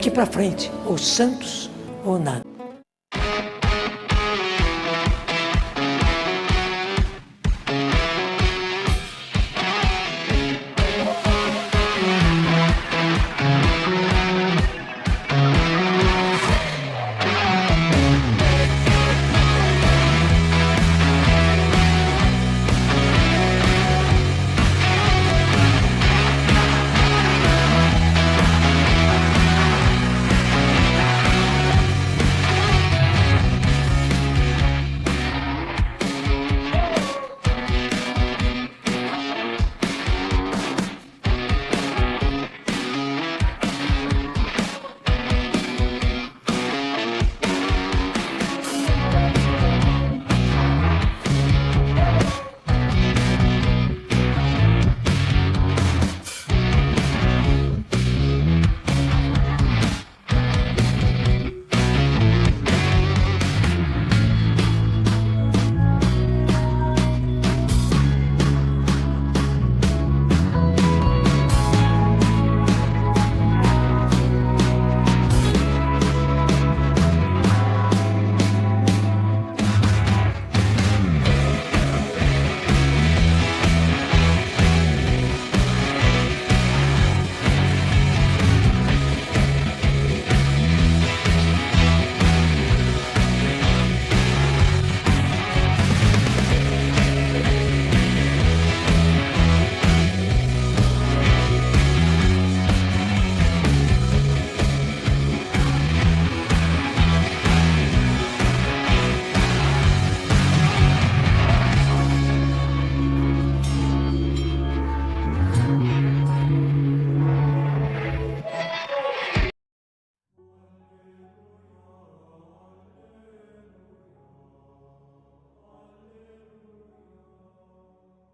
Daqui para frente, ou santos ou nada.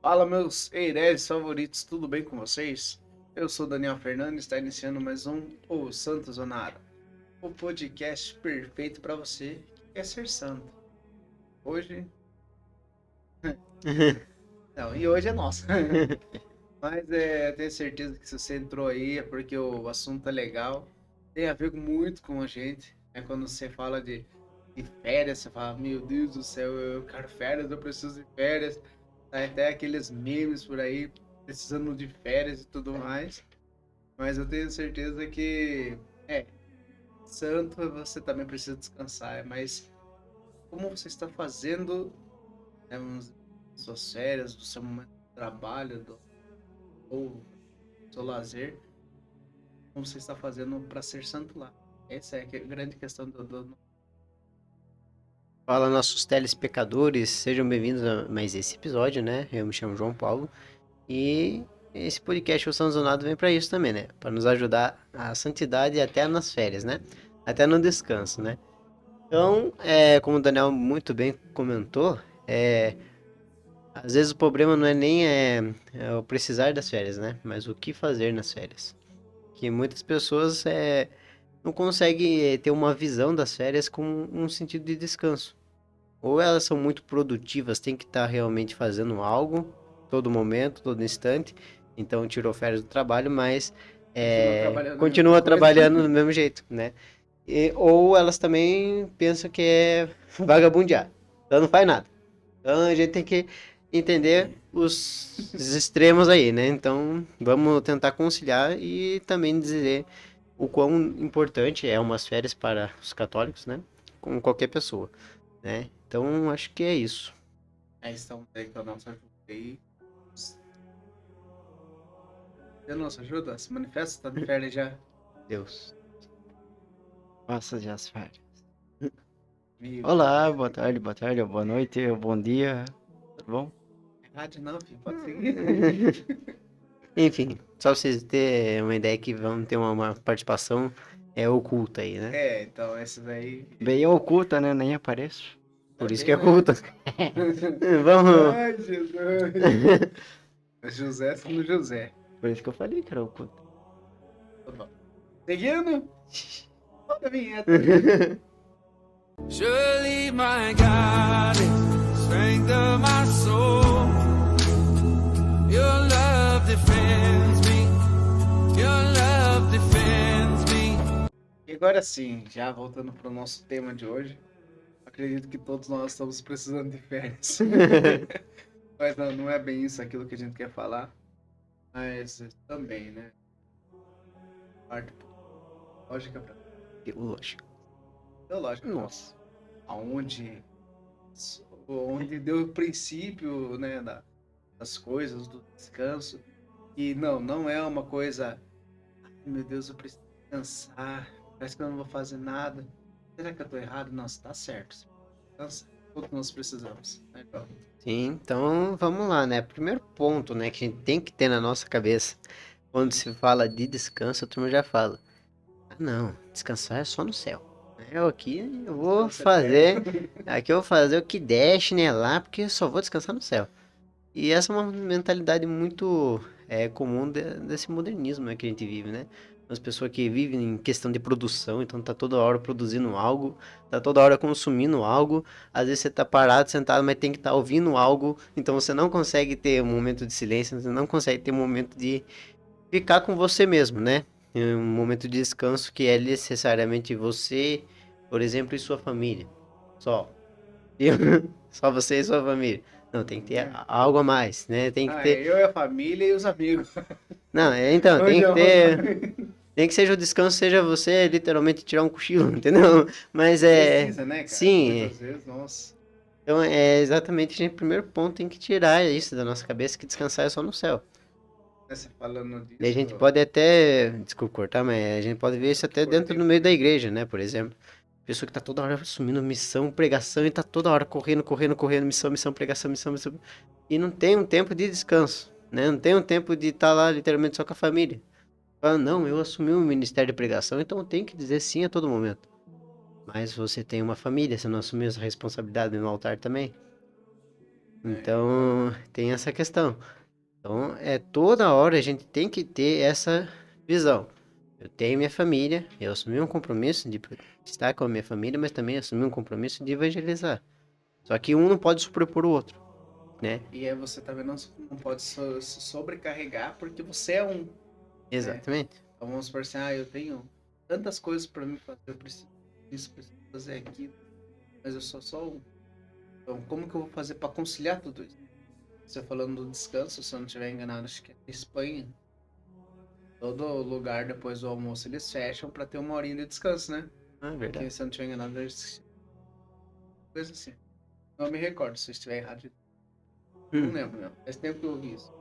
Fala, meus hereges favoritos, tudo bem com vocês? Eu sou Daniel Fernandes, está iniciando mais um O Santo Zonara, o podcast perfeito para você que quer ser santo. Hoje... Não, e hoje é nosso. Mas tenho certeza que se você entrou aí é porque o assunto é legal, tem a ver muito com a gente. Quando você fala de férias, você fala, meu Deus do céu, eu quero férias, eu preciso de férias. Até aqueles memes por aí, precisando de férias e tudo mais. Mas eu tenho certeza que, santo, você também precisa descansar. Mas como você está fazendo suas férias, do seu momento de trabalho, ou do seu lazer, como você está fazendo para ser santo lá? Essa é a grande questão do... Fala, nossos telespectadores, sejam bem-vindos a mais esse episódio, né? Eu me chamo João Paulo e esse podcast O Santo Zonado vem para isso também, né? Para nos ajudar a santidade até nas férias, né? Até no descanso, né? Então, como o Daniel muito bem comentou, às vezes o problema não é nem o precisar das férias, né? Mas o que fazer nas férias. Que muitas pessoas não conseguem ter uma visão das férias com um sentido de descanso. Ou elas são muito produtivas, tem que estar realmente fazendo algo, todo momento, todo instante, então tirou férias do trabalho, mas continua trabalhando do mesmo jeito, né? Ou elas também pensam que é vagabundear, então não faz nada. Então a gente tem que entender os extremos aí, né? Então vamos tentar conciliar e também dizer o quão importante é umas férias para os católicos, né? Com qualquer pessoa, né? Então, acho que é isso. Estamos aí com a nossa ajuda aí. E a nossa ajuda? Se manifesta, tá de férias já. Deus. Passa já as férias. Meu Olá, Deus. boa tarde, boa noite, bom dia. Tudo bom? Rádio não, filho, pode seguir. Enfim, só pra vocês terem uma ideia que vamos ter uma participação oculta aí, né? Então essas aí... Bem oculta, né? Nem apareço. Por isso que é oculta. Vamos... Ai, Jesus. José sendo José. Por isso que eu falei que era oculta. Seguindo? Roda a vinheta. Surely my God is strength of my soul. Your love defends me. Your love defends me. agora sim, já voltando para o nosso tema de hoje, acredito que todos nós estamos precisando de férias. Mas não é bem isso aquilo que a gente quer falar, mas também, né? Parte lógica para Lógico. teológica, Nossa. aonde onde deu o princípio, né, das coisas, do descanso. E não é uma coisa, "Ai, meu Deus, eu preciso descansar, parece que eu não vou fazer nada. Será que eu tô errado? Não, você tá certo. Descansa, todos nós precisamos, né, João? Sim, então vamos lá, né? Primeiro ponto, né, que a gente tem que ter na nossa cabeça, quando se fala de descanso, a turma já fala: ah, não, descansar é só no céu. Eu aqui eu vou Descanso fazer, aqui eu vou fazer o que der, chinelar, porque eu só vou descansar no céu. E essa é uma mentalidade muito comum desse modernismo, né, que a gente vive, né? As pessoas que vivem em questão de produção, então tá toda hora produzindo algo, tá toda hora consumindo algo, às vezes você tá parado, sentado, mas tem que estar ouvindo algo, então você não consegue ter um momento de silêncio, você não consegue ter um momento de ficar com você mesmo, né? Um momento de descanso que é necessariamente você, por exemplo, e sua família. Só. Só você e sua família. Não, tem que ter algo a mais, né? Tem que ter. Eu e a família e os amigos. Não, então, Onde tem que eu- ter. Tem que seja o descanso, seja você literalmente tirar um cochilo, entendeu? Mas Precisa, né, cara? Sim, Muitas vezes, nossa. então é exatamente a gente, primeiro ponto, tem que tirar isso da nossa cabeça, que descansar é só no céu. Você falando E a gente disso, pode até, desculpa cortar, mas a gente pode ver isso até dentro cortei. do meio da igreja, né? Por exemplo, pessoa que tá toda hora assumindo missão, pregação e tá toda hora correndo, missão, pregação, missão. E não tem um tempo de descanso, né? Não tem um tempo de estar lá literalmente só com a família. Fala, não, eu assumi um ministério de pregação, então eu tenho que dizer sim a todo momento. Mas você tem uma família, você não assumiu essa responsabilidade no altar também? Então, tem essa questão. Então, toda hora a gente tem que ter essa visão. Eu tenho minha família, eu assumi um compromisso de estar com a minha família, mas também assumi um compromisso de evangelizar. Só que um não pode sobrepor o outro, né? E aí você também não pode se sobrecarregar porque você é um. Exatamente. Então vamos supor assim, eu tenho tantas coisas para mim fazer, eu preciso disso, preciso fazer aquilo, mas eu sou um. Então como que eu vou fazer para conciliar tudo isso? Você falando do descanso, se eu não estiver enganado, acho que é na Espanha. Todo lugar depois do almoço eles fecham para ter uma horinha de descanso, né? Ah, Porque verdade. se eu não estiver enganado, coisa assim. Não me recordo, se eu estiver errado, não lembro, não. Faz tempo que eu ouvi isso.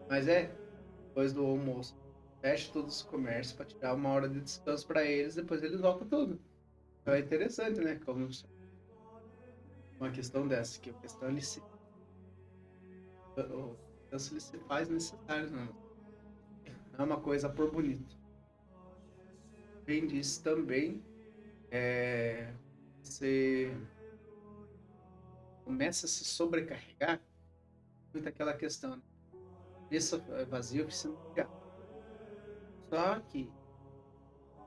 Mas depois do almoço, fecha todos os comércios para tirar uma hora de descanso para eles, depois eles voltam tudo. Então é interessante, né? Como uma questão dessa, que a questão o descanso ele se faz necessário, não. Não é uma coisa por bonito. Além disso também, você começa a se sobrecarregar muito aquela questão, né? Cabeça vazia, oficina de diabo. Só que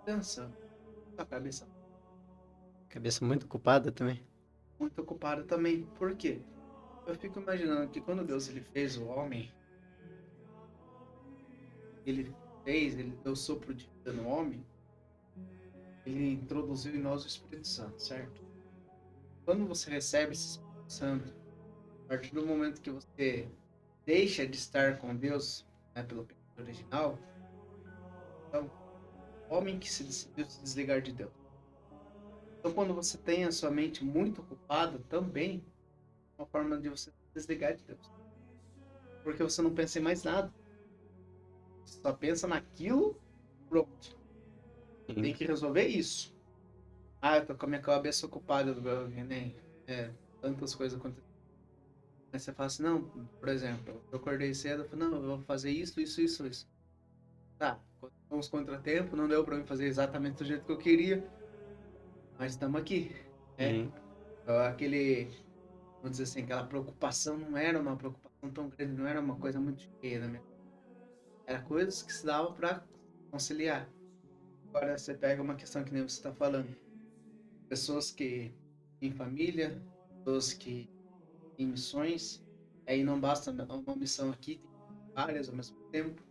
pensando, a cabeça Cabeça muito ocupada também. muito ocupada também. Por quê? Eu fico imaginando que quando Deus ele fez o homem, ele deu sopro de vida no homem, ele introduziu em nós o Espírito Santo, certo? Quando você recebe esse Espírito Santo, a partir do momento que você deixa de estar com Deus, né, pelo pecado original, então, homem que se decidiu se desligar de Deus. Então, quando você tem a sua mente muito ocupada, também é uma forma de você se desligar de Deus. Porque você não pensa em mais nada. Você só pensa naquilo, pronto. Tem que resolver isso. Eu tô com a minha cabeça ocupada, nem tantas coisas acontecendo. Aí você fala assim, não, por exemplo, eu acordei cedo, eu falei, não, eu vou fazer isso. Tá, uns contratempos, não deu pra mim fazer exatamente do jeito que eu queria, mas estamos aqui. Sim. Então, vamos dizer assim, aquela preocupação não era uma preocupação tão grande, não era uma coisa muito cheia na minha vida. Era coisas que se dava pra conciliar. Agora você pega uma questão que nem você está falando. Pessoas que em família, pessoas que em missões, aí não basta uma missão aqui, tem várias ao mesmo tempo.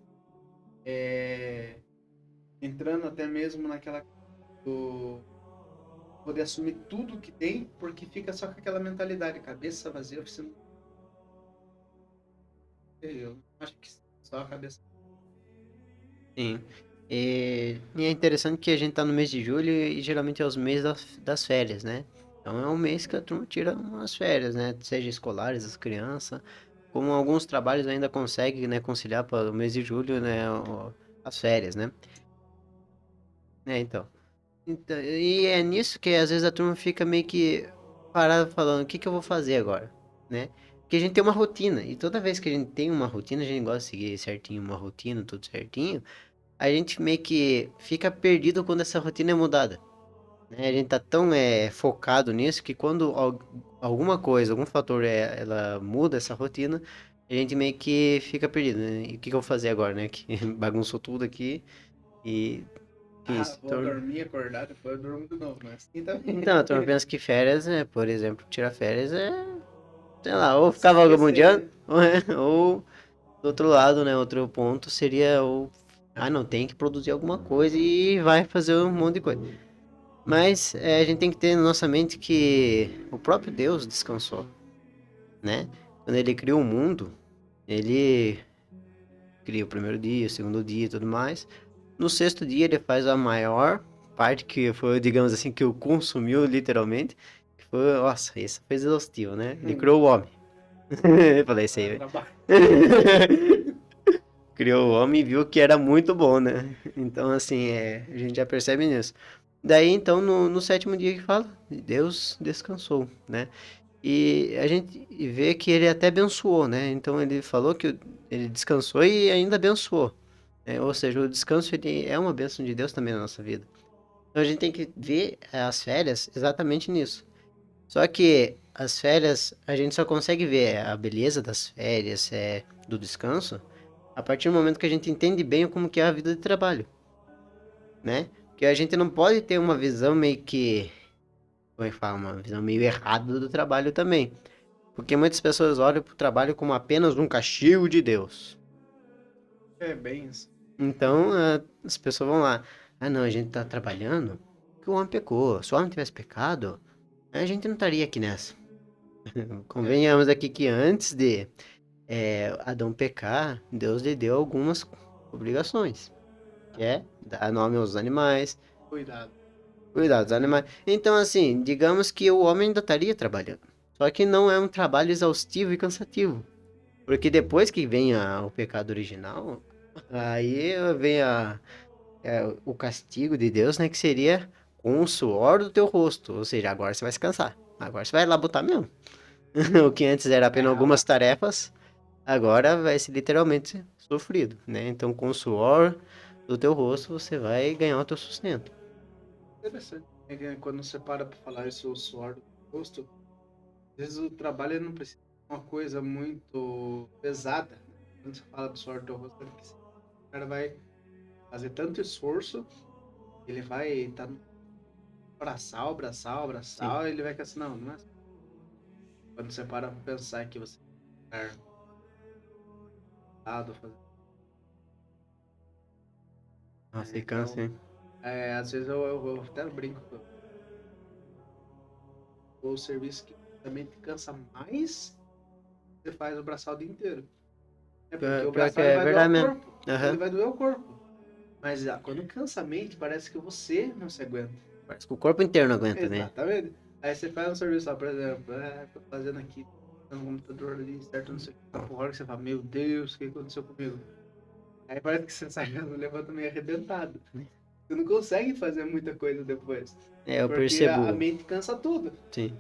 Entrando até mesmo naquela tu poder assumir tudo que tem, porque fica só com aquela mentalidade, cabeça vazia, você não... Eu acho que só a cabeça. Sim. E é interessante que a gente tá no mês de julho e geralmente é os meses das férias, né? Então é um mês que a turma tira umas férias, né? Seja escolares, as crianças. Como alguns trabalhos ainda conseguem, né, conciliar para o mês de julho, né, as férias, né? Então. E é nisso que às vezes a turma fica meio que parada falando, o que que eu vou fazer agora, né? Porque a gente tem uma rotina, e toda vez que a gente tem uma rotina, a gente gosta de seguir certinho uma rotina, tudo certinho, a gente meio que fica perdido quando essa rotina é mudada, né? A gente tá tão focado nisso que quando alguma coisa, algum fator ela muda essa rotina, a gente meio que fica perdido, né? E o que que eu vou fazer agora, né? Que bagunçou tudo aqui e enfim, se Vou torna... dormir, acordar, depois eu durmo de novo, mas assim também. Então, a turma pensa que férias, por exemplo, tirar férias sei lá, ou ficar Esquecer, vagabundeando, né? ou do outro lado, né? Outro ponto seria não, tem que produzir alguma coisa e vai fazer um monte de coisa. Mas a gente tem que ter na nossa mente que o próprio Deus descansou, né? Quando ele criou o mundo, ele cria o primeiro dia, o segundo dia e tudo mais. No sexto dia ele faz a maior parte que foi, digamos assim, que o consumiu literalmente. Que foi, nossa, isso foi exaustivo, né? Ele criou o homem. Eu falei isso aí, Trabalho. criou o homem e viu que era muito bom, né? Então, assim, a gente já percebe nisso. Daí, então, no sétimo dia que fala, Deus descansou, né? E a gente vê que ele até abençoou, né? Então, ele falou que ele descansou e ainda abençoou. Ou seja, o descanso ele é uma bênção de Deus também na nossa vida. Então, a gente tem que ver as férias exatamente nisso. Só que as férias, a gente só consegue ver a beleza das férias, do descanso, a partir do momento que a gente entende bem como que é a vida de trabalho, né? Porque a gente não pode ter uma visão meio que, como é que fala, uma visão meio errada do trabalho também. Porque muitas pessoas olham para o trabalho como apenas um castigo de Deus. É bem isso. Então, as pessoas vão lá, não, a gente tá trabalhando porque o homem pecou. Se o homem tivesse pecado, a gente não estaria aqui nessa. Convenhamos aqui que antes de Adão pecar, Deus lhe deu algumas obrigações, que é dar nome aos animais, Cuidado. cuidar dos animais. Então, assim, digamos que o homem ainda estaria trabalhando. Só que não é um trabalho exaustivo e cansativo. Porque depois que vem o pecado original, aí vem o castigo de Deus, né? Que seria com o suor do teu rosto. Ou seja, agora você vai se cansar. Agora você vai lá botar mesmo. O que antes era apenas algumas tarefas, agora vai ser literalmente sofrido, né? Então, com o suor do teu rosto, você vai ganhar o teu sustento. Interessante. É que quando você para pra falar isso, o suor do rosto, às vezes o trabalho ele não precisa de uma coisa muito pesada, né? Quando você fala do suor do teu rosto, é porque o cara vai fazer tanto esforço, ele vai estar no braçal, braçal, Sim. braçal, e ele vai ficar assim, não é assim. Quando você para pra pensar que você vai estar cansado, Nossa, e então, cansa, hein? às vezes eu até brinco com o serviço que também te cansa mais, você faz o braçal o dia inteiro. É porque o Pior que braçal ele é vai doer verdade o mesmo. corpo. Ele Aham. vai doer o corpo. Mas quando cansa a mente, parece que você não se aguenta. Parece que o corpo inteiro não aguenta, né? Exatamente. Aí você faz um serviço lá, por exemplo, tô fazendo aqui no computador ali, certo, não sei o que. Por hora que você fala, meu Deus, o que aconteceu comigo? Aí parece que você sai levanta meio arrebentado. Você não consegue fazer muita coisa depois. Eu Porque a percebo, mente cansa tudo. sim.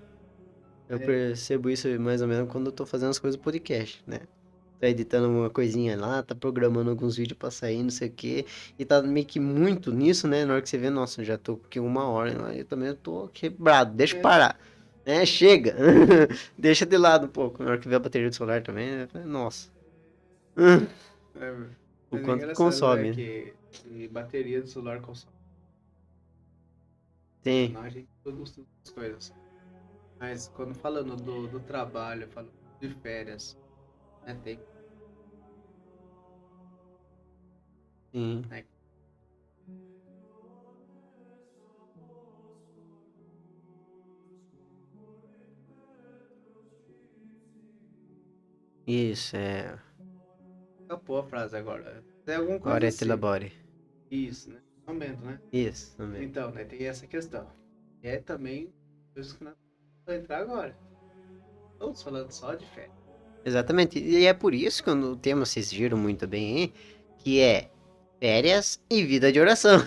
Eu É, percebo isso mais ou menos quando eu tô fazendo as coisas do podcast, né? Tá editando uma coisinha lá, tá programando alguns vídeos pra sair, não sei o quê. E tá meio que muito nisso, né? Na hora que você vê, nossa, já tô aqui 1 hora, né? Eu também tô quebrado, deixa eu é, parar. Né? Chega! Deixa de lado um pouco. Na hora que vê a bateria do celular também, né? Nossa. é, O mas é quanto que engraçado, né? consome, né? Que bateria do celular consome. Sim, Não, a gente produz todas as coisas. Mas quando falando do trabalho, falando de férias, né? Tem, sim. né? Isso, é. Escapou a frase agora. Tem alguma coisa Ora et assim. labore. Isso, né? Aumento, né? Isso, também. Então, né? Tem essa questão. E é também coisas que nós vamos entrar agora. Estamos falando só de fé. Exatamente. E é por isso que o tema vocês viram muito bem, hein? Que é férias e vida de oração.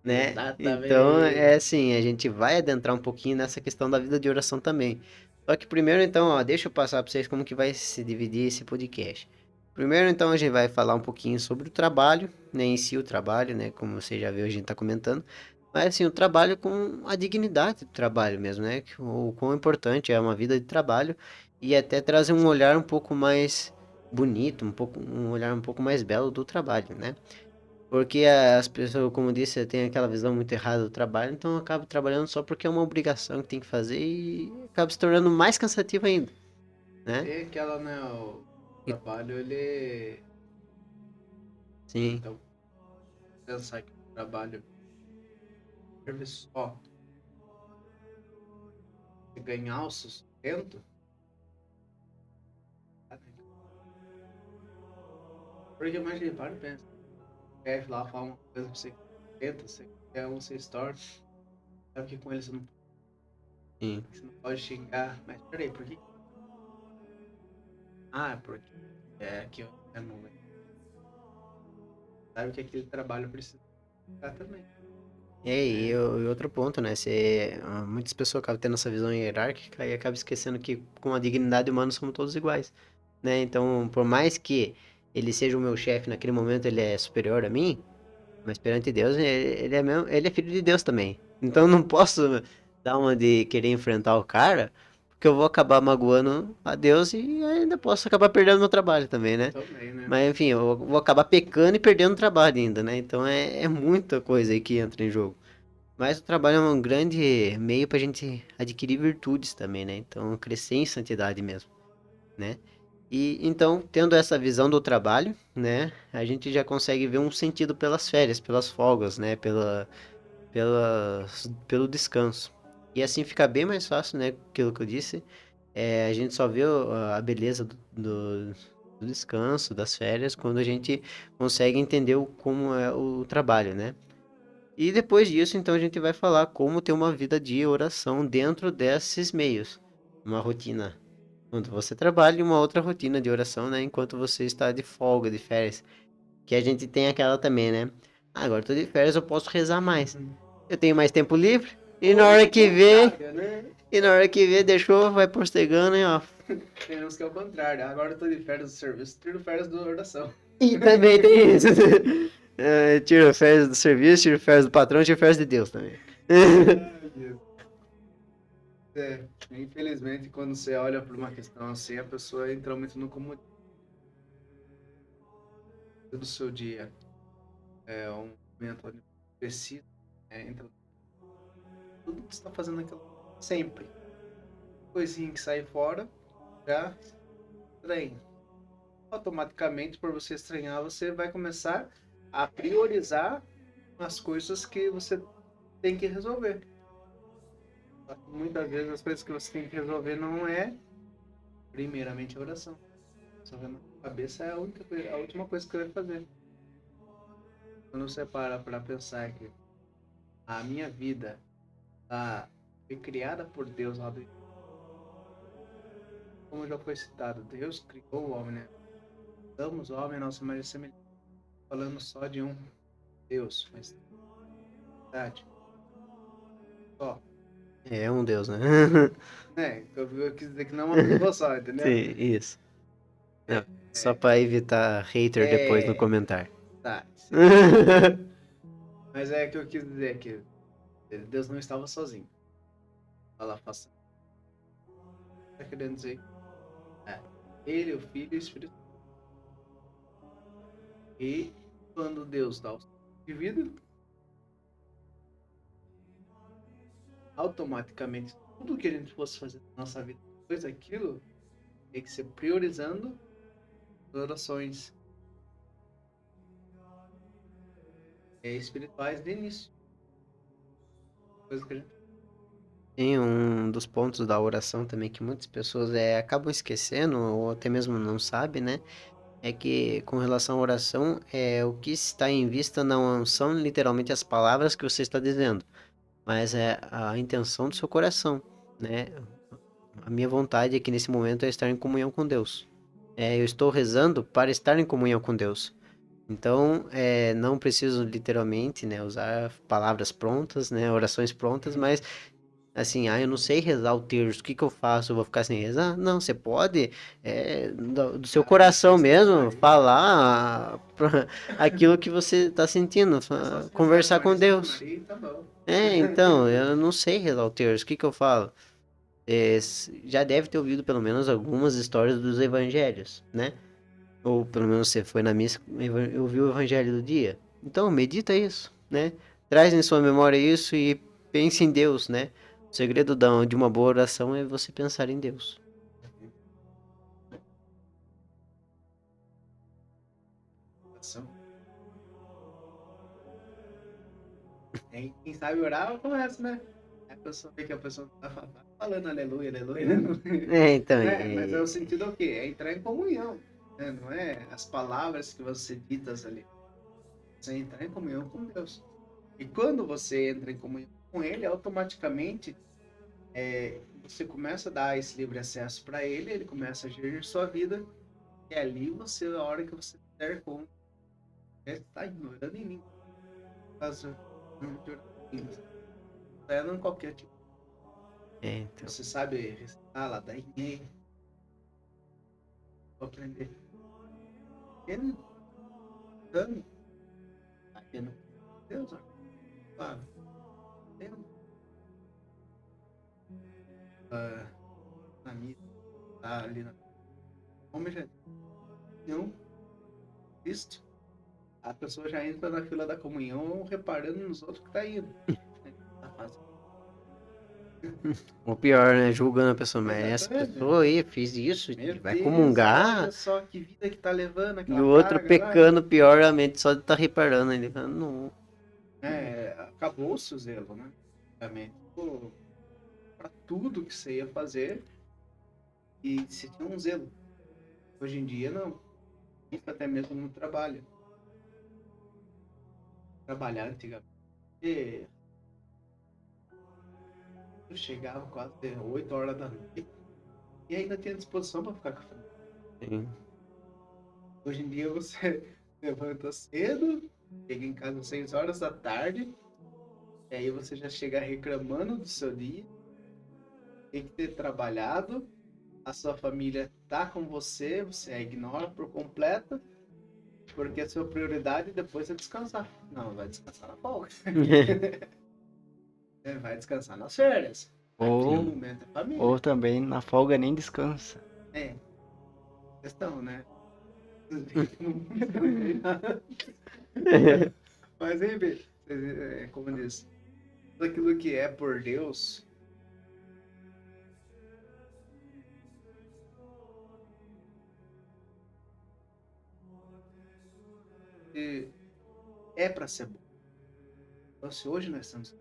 Né? Exatamente. Então, é assim, a gente vai adentrar um pouquinho nessa questão da vida de oração também. Só que primeiro, então, ó, deixa eu passar para vocês como que vai se dividir esse podcast. Primeiro, então, a gente vai falar um pouquinho sobre o trabalho, né, em si o trabalho, né, como você já viu, a gente tá comentando. Mas, assim, o trabalho com a dignidade do trabalho mesmo, né, o quão importante é uma vida de trabalho e até trazer um olhar um pouco mais bonito, um olhar um pouco mais belo do trabalho, né? Porque as pessoas, como disse, têm aquela visão muito errada do trabalho, então acaba trabalhando só porque é uma obrigação que tem que fazer e acaba se tornando mais cansativo ainda, né? Tem aquela, né? O E- trabalho, ele. Sim, Então, pensar que o trabalho serve só de ganhar o sustento. Porque imagina, para e pensa. O chefe lá fala uma coisa pra você que tenta, você quer um, você estorna. Sabe que com ele sim. você não pode xingar. Mas peraí, por que? Ah, porque é que eu não. Sabe que aquele trabalho precisa ficar também. E outro ponto, né? Muitas pessoas acabam tendo essa visão hierárquica e acabam esquecendo que com a dignidade humana somos todos iguais, né? Então, por mais que ele seja o meu chefe naquele momento, ele é superior a mim, mas perante Deus, ele é mesmo, ele é filho de Deus também. Então eu não posso dar uma de querer enfrentar o cara, porque eu vou acabar magoando a Deus e ainda posso acabar perdendo meu trabalho também, né? Também, né? Mas enfim, eu vou acabar pecando e perdendo o trabalho ainda, né? Então é muita coisa aí que entra em jogo. Mas o trabalho é um grande meio pra gente adquirir virtudes também, né? Então crescer em santidade mesmo, né? E então, tendo essa visão do trabalho, né, a gente já consegue ver um sentido pelas férias, pelas folgas, né, pelo descanso. E assim fica bem mais fácil, né, aquilo que eu disse, a gente só vê a beleza do descanso, das férias, quando a gente consegue entender como é o trabalho, né. E depois disso, então, a gente vai falar como ter uma vida de oração dentro desses meios, uma rotina quando você trabalha e uma outra rotina de oração, né? Enquanto você está de folga, de férias. Que a gente tem aquela também, né? Ah, agora eu tô de férias, eu posso rezar mais. Eu tenho mais tempo livre. E na hora que vê, Né? deixou, vai postergando e ó. Tem uns que é o contrário. Agora eu tô de férias do serviço, tiro férias da oração. E também tem isso. Tiro férias do serviço, tiro férias do patrão, tiro férias de Deus também. Ai, Deus. Infelizmente, quando você olha para uma questão assim, a pessoa entra muito no comodismo do seu dia. É um momento onde precisa, entra tudo que você está fazendo aquilo sempre. Coisinha que sai fora, já estranha. Automaticamente, por você estranhar, você vai começar a priorizar as coisas que você tem que resolver. Muitas vezes as coisas que você tem que resolver não é primeiramente a oração. Resolver na cabeça é a última coisa que você vai fazer. Quando você para para pensar que a minha vida foi criada por Deus lá do... Como já foi citado, Deus criou o homem, né? Damos o homem a nossa imagem e semelhança. Falando só de um Deus, mas verdade. Só. É um Deus, né? Eu quis dizer que não é uma pessoa só, entendeu? Sim, isso. Não, só pra evitar hater depois no comentário. Tá. Sim. Mas é que eu quis dizer que Deus não estava sozinho. Fala, faça. Tá querendo dizer? Ele, o Filho e o Espírito. E quando Deus dá o de vida, automaticamente tudo que a gente fosse fazer na nossa vida depois daquilo tem que ser priorizando as orações espirituais de início. Coisa que a gente... Tem um dos pontos da oração também que muitas pessoas acabam esquecendo ou até mesmo não sabem, né? É que com relação à oração, o que está em vista não são literalmente as palavras que você está dizendo, mas é a intenção do seu coração, né? A minha vontade aqui nesse momento é estar em comunhão com Deus. Eu estou rezando para estar em comunhão com Deus. Então, não preciso literalmente, né, usar palavras prontas, né, orações prontas, mas assim, eu não sei rezar o terço, o que que eu faço? Eu vou ficar sem rezar? Não, você pode, do seu coração mesmo, falar aquilo que você está sentindo, conversar com Deus. Tá bom. Então, eu não sei rezar o terço, o que que eu falo? Já deve ter ouvido pelo menos algumas histórias dos evangelhos, né? Ou pelo menos você foi na missa e ouviu o evangelho do dia. Então, medita isso, né? Traz em sua memória isso e pense em Deus, né? O segredo de uma boa oração é você pensar em Deus. Quem sabe orar, começa, né? A pessoa vê que a pessoa tá falando aleluia, aleluia, aleluia. Então, Mas é o sentido o quê? É entrar em comunhão, né? Não é as palavras que você ditas ali. Você é entrar em comunhão com Deus. E quando você entra em comunhão com Ele, automaticamente você começa a dar esse livre acesso para Ele começa a gerir sua vida, e ali você, a hora que você der conta, está ignorando em mim. Caso não qualquer tipo. então. Você sabe recitar lá da e-mail. Vou aprender. Ele dando. Aí Deus, ó. Claro. Na missa. Tá ali na. Como já. Não. Cristo. A pessoa já entra na fila da comunhão reparando nos outros que tá indo. Tá fazendo. Ou pior, né? Julgando a pessoa, mas essa Exatamente. pessoa aí fez isso, Meu vai Deus, comungar. olha só que vida que tá levando aquela E o outro carga lá. pecando pioramente, só de estar reparando. Ele fala, não. Acabou-se o zelo, né? Realmente. Pra tudo que você ia fazer, e você tinha um zelo. Hoje em dia, não. Isso até mesmo no trabalho. Trabalhar antigamente. Eu chegava quase 8 horas da noite e ainda tinha disposição para ficar com a família. Sim. Hoje em dia você levanta cedo, chega em casa às 6 horas da tarde, e aí você já chega reclamando do seu dia, tem que ter trabalhado, a sua família tá com você, você a ignora por completo, porque a sua prioridade depois é descansar. Não, vai descansar na folga. Vai descansar nas férias. Ou- Aqui no momento é família. Ou também na folga nem descansa. Questão, né? Mas enfim, como eu disse, tudo aquilo que é por Deus é pra ser bom. Então, se hoje nós estamos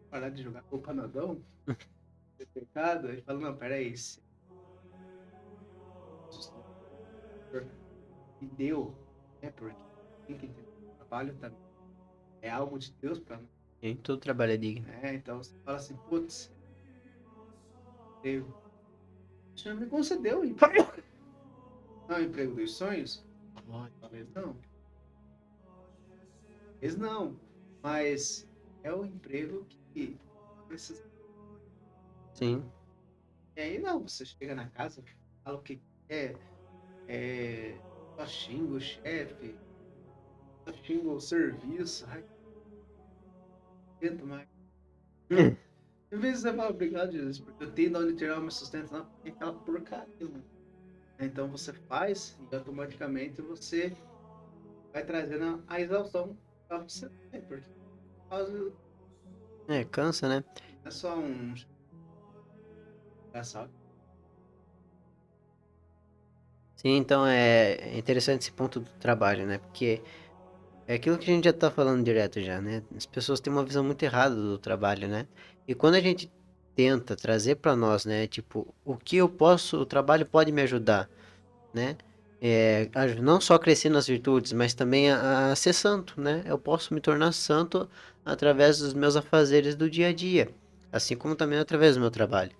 parar de jogar culpa no Adão, é pecado, ele fala, não, peraí, e deu, porque tem que entender, o trabalho também é algo de Deus pra nós. Sim, todo trabalho é digno. Então você fala assim, putz, Deus, o Senhor me concedeu o emprego. Não, o emprego dos sonhos? Talvez não. Talvez não. Mas é o emprego que precisa. Sim. E aí não, você chega na casa, fala o que quer, só xinga o chefe, só xinga o serviço, tento mais. Às vezes você fala, obrigado, Jesus, porque eu tenho de onde tirar o meu sustento, não, porque é aquela porcaria, mano. Então você faz e automaticamente você vai trazendo a exaustão pra você, porque Cansa, né? não é só um. É só. Sim, então é interessante esse ponto do trabalho, né? Porque é aquilo que a gente já tá falando direto já, né? As pessoas têm uma visão muito errada do trabalho, né? E quando a gente tenta trazer para nós, né? Tipo, o trabalho pode me ajudar, né? Não só crescer nas virtudes, mas também a ser santo, né? Eu posso me tornar santo através dos meus afazeres do dia a dia, assim como também através do meu trabalho.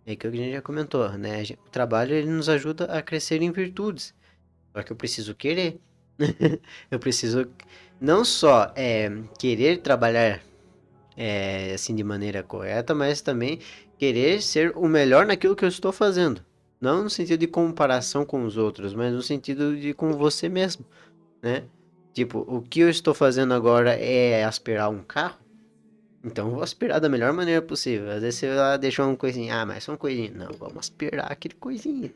É que a gente já comentou, né? O trabalho ele nos ajuda a crescer em virtudes, só que eu preciso querer. Eu preciso não só querer trabalhar assim de maneira correta, mas também querer ser o melhor naquilo que eu estou fazendo. Não no sentido de comparação com os outros, mas no sentido de com você mesmo, né? Tipo, o que eu estou fazendo agora é aspirar um carro, então eu vou aspirar da melhor maneira possível. Às vezes você vai lá deixar uma coisinha, mas só uma coisinha. Não, vamos aspirar aquele coisinha.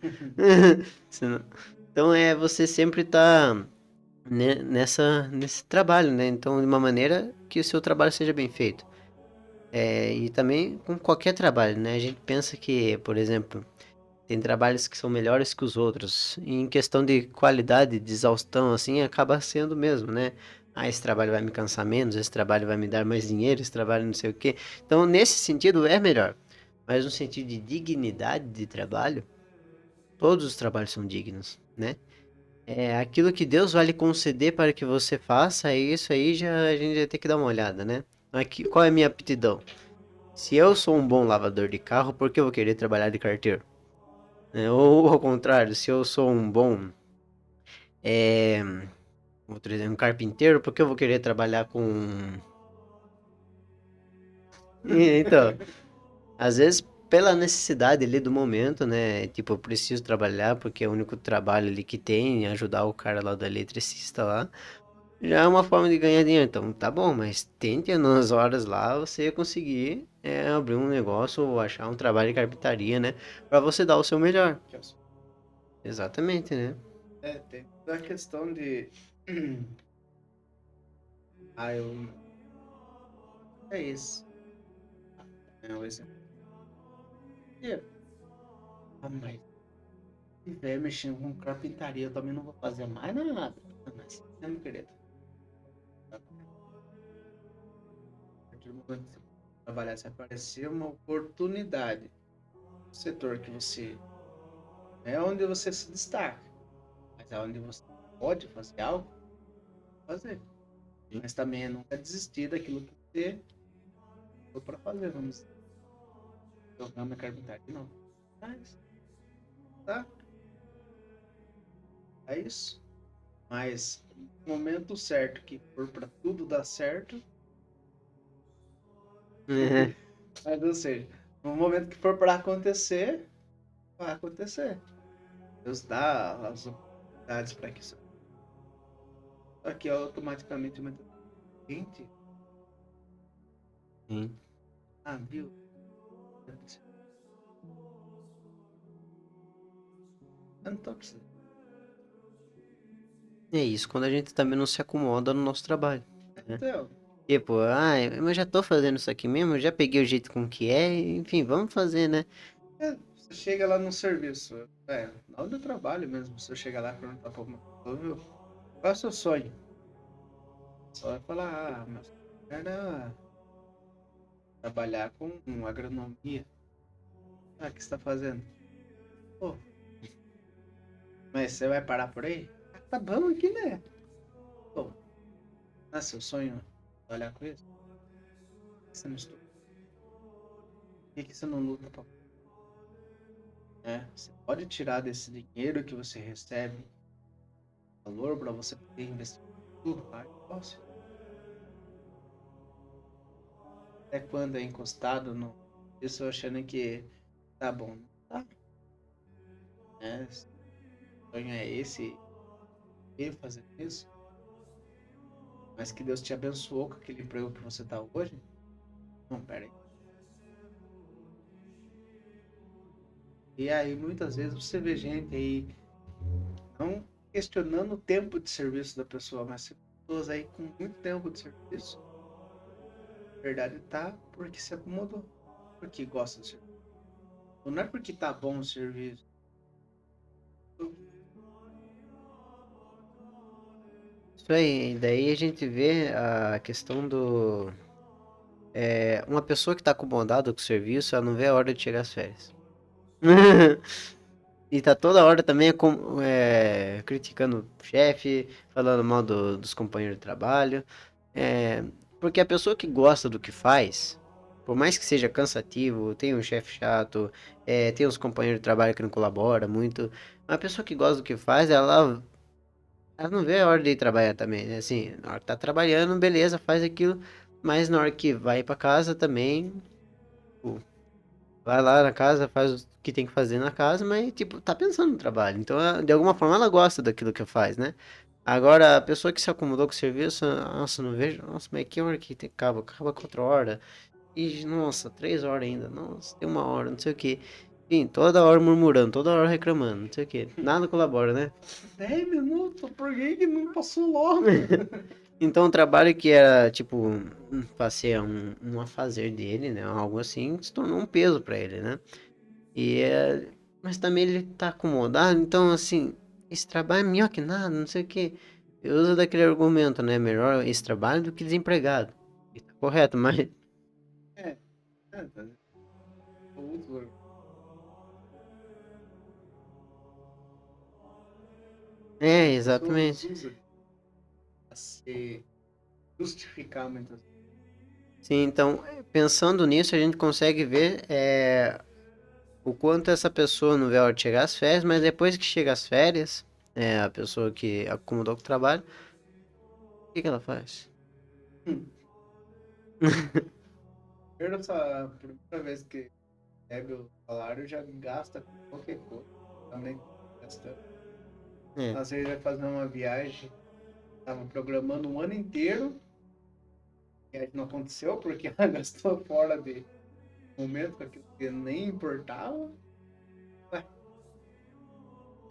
Senão- Então você sempre tá nesse trabalho, né? Então de uma maneira que o seu trabalho seja bem feito. E também com qualquer trabalho, né? A gente pensa que, por exemplo, tem trabalhos que são melhores que os outros. E em questão de qualidade, de exaustão, assim, acaba sendo mesmo, né? Ah, esse trabalho vai me cansar menos, esse trabalho vai me dar mais dinheiro, esse trabalho não sei o quê. Então, nesse sentido, é melhor. Mas no sentido de dignidade de trabalho, todos os trabalhos são dignos, né? Aquilo que Deus vai lhe conceder para que você faça, isso aí já a gente vai ter que dar uma olhada, né? Aqui, qual é a minha aptidão? Se eu sou um bom lavador de carro, por que eu vou querer trabalhar de carteiro? Ou ao contrário, se eu sou um bom, é, outro exemplo, um carpinteiro, por que eu vou querer trabalhar com... Então, às vezes pela necessidade ali do momento, né? Tipo, eu preciso trabalhar porque é o único trabalho ali que tem, ajudar o cara lá do eletricista lá. Já é uma forma de ganhar dinheiro, então tá bom, mas tente nas horas lá você conseguir abrir um negócio ou achar um trabalho de carpintaria, né? Pra você dar o seu melhor. Exatamente, né? Tem toda a questão de. Ah, eu. É isso. É o exemplo. E, mas se tiver mexendo com carpintaria, eu também não vou fazer mais nada. Mas, né, meu querido? A partir do momento que você trabalhar, se aparecer uma oportunidade no setor que você. É onde você se destaca. Mas é onde você pode fazer algo, fazer. Mas também é nunca desistir daquilo que você for para fazer. Vamos dizer, eu ramo é carpintaria, não. Mas, tá? É isso. Mas no momento certo que for para tudo dar certo, mas ou seja, no momento que for para acontecer, vai acontecer. Deus dá as oportunidades para que isso aqui automaticamente uma gente, Sim. viu? Eu não tô precisando. É isso, quando a gente também não se acomoda no nosso trabalho, né? Então, Tipo, eu já tô fazendo isso aqui mesmo, já peguei o jeito com que é, enfim, vamos fazer, né? você chega lá no serviço, na hora do trabalho mesmo, você chega lá e pergunta pra uma pessoa, viu? Qual é o seu sonho? Só vai falar, meu sonho era trabalhar com agronomia. Ah, o que você tá fazendo? Pô, mas você vai parar por aí? Ah, tá bom aqui, né? Pô, não é seu sonho trabalhar com isso? Por que você não estuda? Por que você não luta pra... Você pode tirar desse dinheiro que você recebe valor para você poder investir em tudo, pai? Posso? Até quando é encostado no isso achando que tá bom, não tá? Se o sonho é esse, e fazer isso, mas que Deus te abençoou com aquele emprego que você tá hoje? Não, pera aí. E aí muitas vezes você vê gente aí não questionando o tempo de serviço da pessoa, mas pessoas aí com muito tempo de serviço. Na verdade tá porque se acomodou, porque gosta de serviço. Não é porque tá bom o serviço. Isso aí, daí a gente vê a questão Uma pessoa que tá acomodada com o serviço, ela não vê a hora de chegar às férias. E tá toda hora também criticando o chefe, falando mal dos companheiros de trabalho. É, porque a pessoa que gosta do que faz, por mais que seja cansativo, tem um chefe chato, tem uns companheiros de trabalho que não colaboram muito, a pessoa que gosta do que faz, ela não vê a hora de ir trabalhar também, né? Assim, na hora que tá trabalhando, beleza, faz aquilo, mas na hora que vai pra casa também, tipo, vai lá na casa, faz o que tem que fazer na casa, mas, tipo, tá pensando no trabalho. Então, de alguma forma, ela gosta daquilo que faz, né? Agora, a pessoa que se acomodou com o serviço, nossa, não vejo, nossa, mas que hora que acaba? Acaba 4 horas. E, nossa, 3 horas ainda. Nossa, tem 1 hora, não sei o que. Enfim, toda hora murmurando, toda hora reclamando, não sei o que. Nada colabora, né? 10 minutos, por que não passou logo? Então, o trabalho que era, tipo, pra ser um afazer dele, né? Algo assim, se tornou um peso pra ele, né? E, mas também ele tá acomodado, então, assim, esse trabalho é melhor que nada, não sei o que. Eu uso daquele argumento, né? Melhor esse trabalho do que desempregado. E tá correto, mas... É, tá. Outro. Exatamente. Pessoas usam a se justificar muitas vezes. Sim, então, pensando nisso, a gente consegue ver o quanto essa pessoa não vê a hora de chegar às férias, mas depois que chega às férias, a pessoa que acomodou com o trabalho, o que ela faz? Primeira vez que recebe o salário, já gasta com qualquer coisa. Também gasta. É. Às vezes vai fazer uma viagem, tava programando um ano inteiro, e aí não aconteceu porque ela gastou fora de momento com aquilo que nem importava. Ué,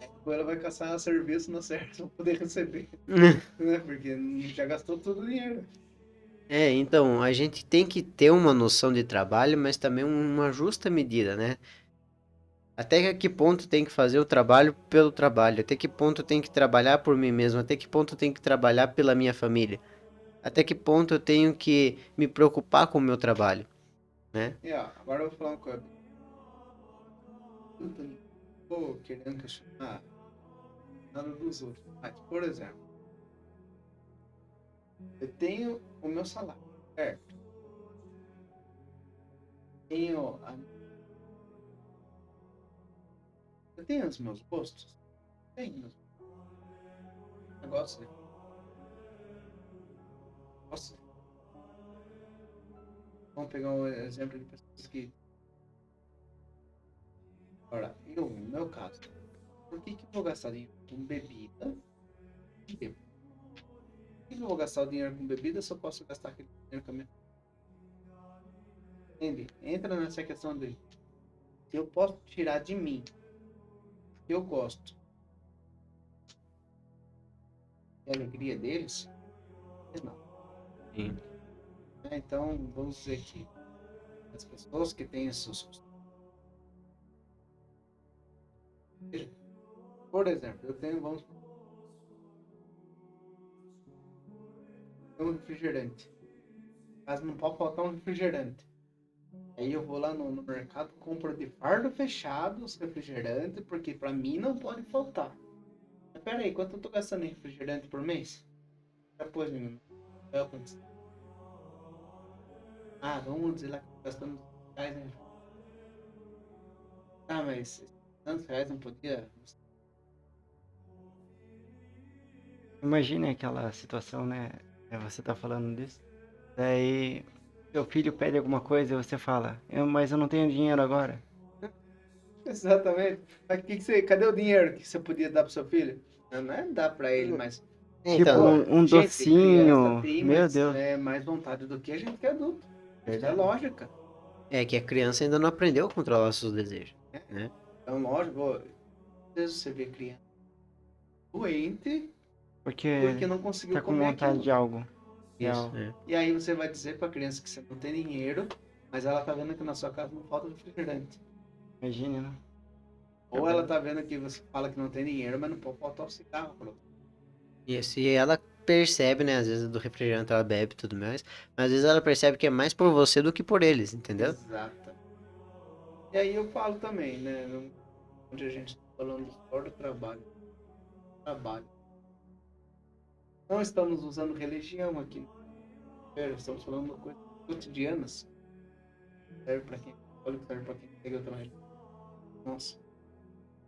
depois ela vai caçar serviço no certo pra poder receber, né? Porque já gastou todo o dinheiro. Então, a gente tem que ter uma noção de trabalho, mas também uma justa medida, né? Até que ponto tem que fazer o trabalho pelo trabalho? Até que ponto tem que trabalhar por mim mesmo? Até que ponto tem que trabalhar pela minha família? Até que ponto eu tenho que me preocupar com o meu trabalho, né? E ó, agora eu vou falar uma coisa. Eu não tô querendo questionar nada dos outros. Mas, por exemplo, eu tenho o meu salário, certo? Tenho eu tenho os meus gostos? Tenho. Eu gosto de... Gosto. Vamos pegar um exemplo de pessoas que... Ora, no meu caso, por que eu vou gastar dinheiro com bebida e bebo? Por que eu vou gastar o dinheiro com bebida se eu posso gastar aquele dinheiro com a minha... Entende? Entra nessa questão de... Se eu posso tirar de mim o que eu gosto e a alegria deles, eles não. Sim. Então, vamos dizer que as pessoas que têm esses costumes. Por exemplo, eu tenho, um refrigerante. Mas não pode faltar um refrigerante. Aí eu vou lá no mercado, compro de fardo fechado os refrigerantes, porque pra mim não pode faltar. Mas pera aí, quanto eu tô gastando em refrigerante por mês? Já pôs no vamos dizer lá que eu tô gastando R$100 em refrigerante. Ah, mas tantos reais não podia... Imagine aquela situação, né? Você tá falando disso. Daí, seu filho pede alguma coisa e você fala, mas eu não tenho dinheiro agora. Exatamente. Mas cadê o dinheiro que você podia dar pro seu filho? Não é dar pra ele, mas... Tipo, Então, um gente, docinho. criança tem Meu mais, Deus. mais vontade do que a gente que é adulto. Isso é verdade. lógica. É que a criança ainda não aprendeu a controlar os seus desejos, né? Então, lógico, às vezes você vê criança doente Porque porque não conseguiu tá com comer vontade aquilo. de algo. Isso, E aí você vai dizer pra criança que você não tem dinheiro, mas ela tá vendo que na sua casa não falta refrigerante. Imagine, né? Ou ela tá vendo que você fala que não tem dinheiro, mas não pode faltar o cigarro. Isso, e ela percebe, né? Às vezes do refrigerante ela bebe e tudo mais, mas às vezes ela percebe que é mais por você do que por eles, entendeu? Exato. E aí eu falo também, né? Onde a gente está falando só do trabalho. Trabalho. Não estamos usando religião aqui. Estamos falando de coisas cotidianas. Serve para quem é católico, serve para quem segue outra religião. Nossa.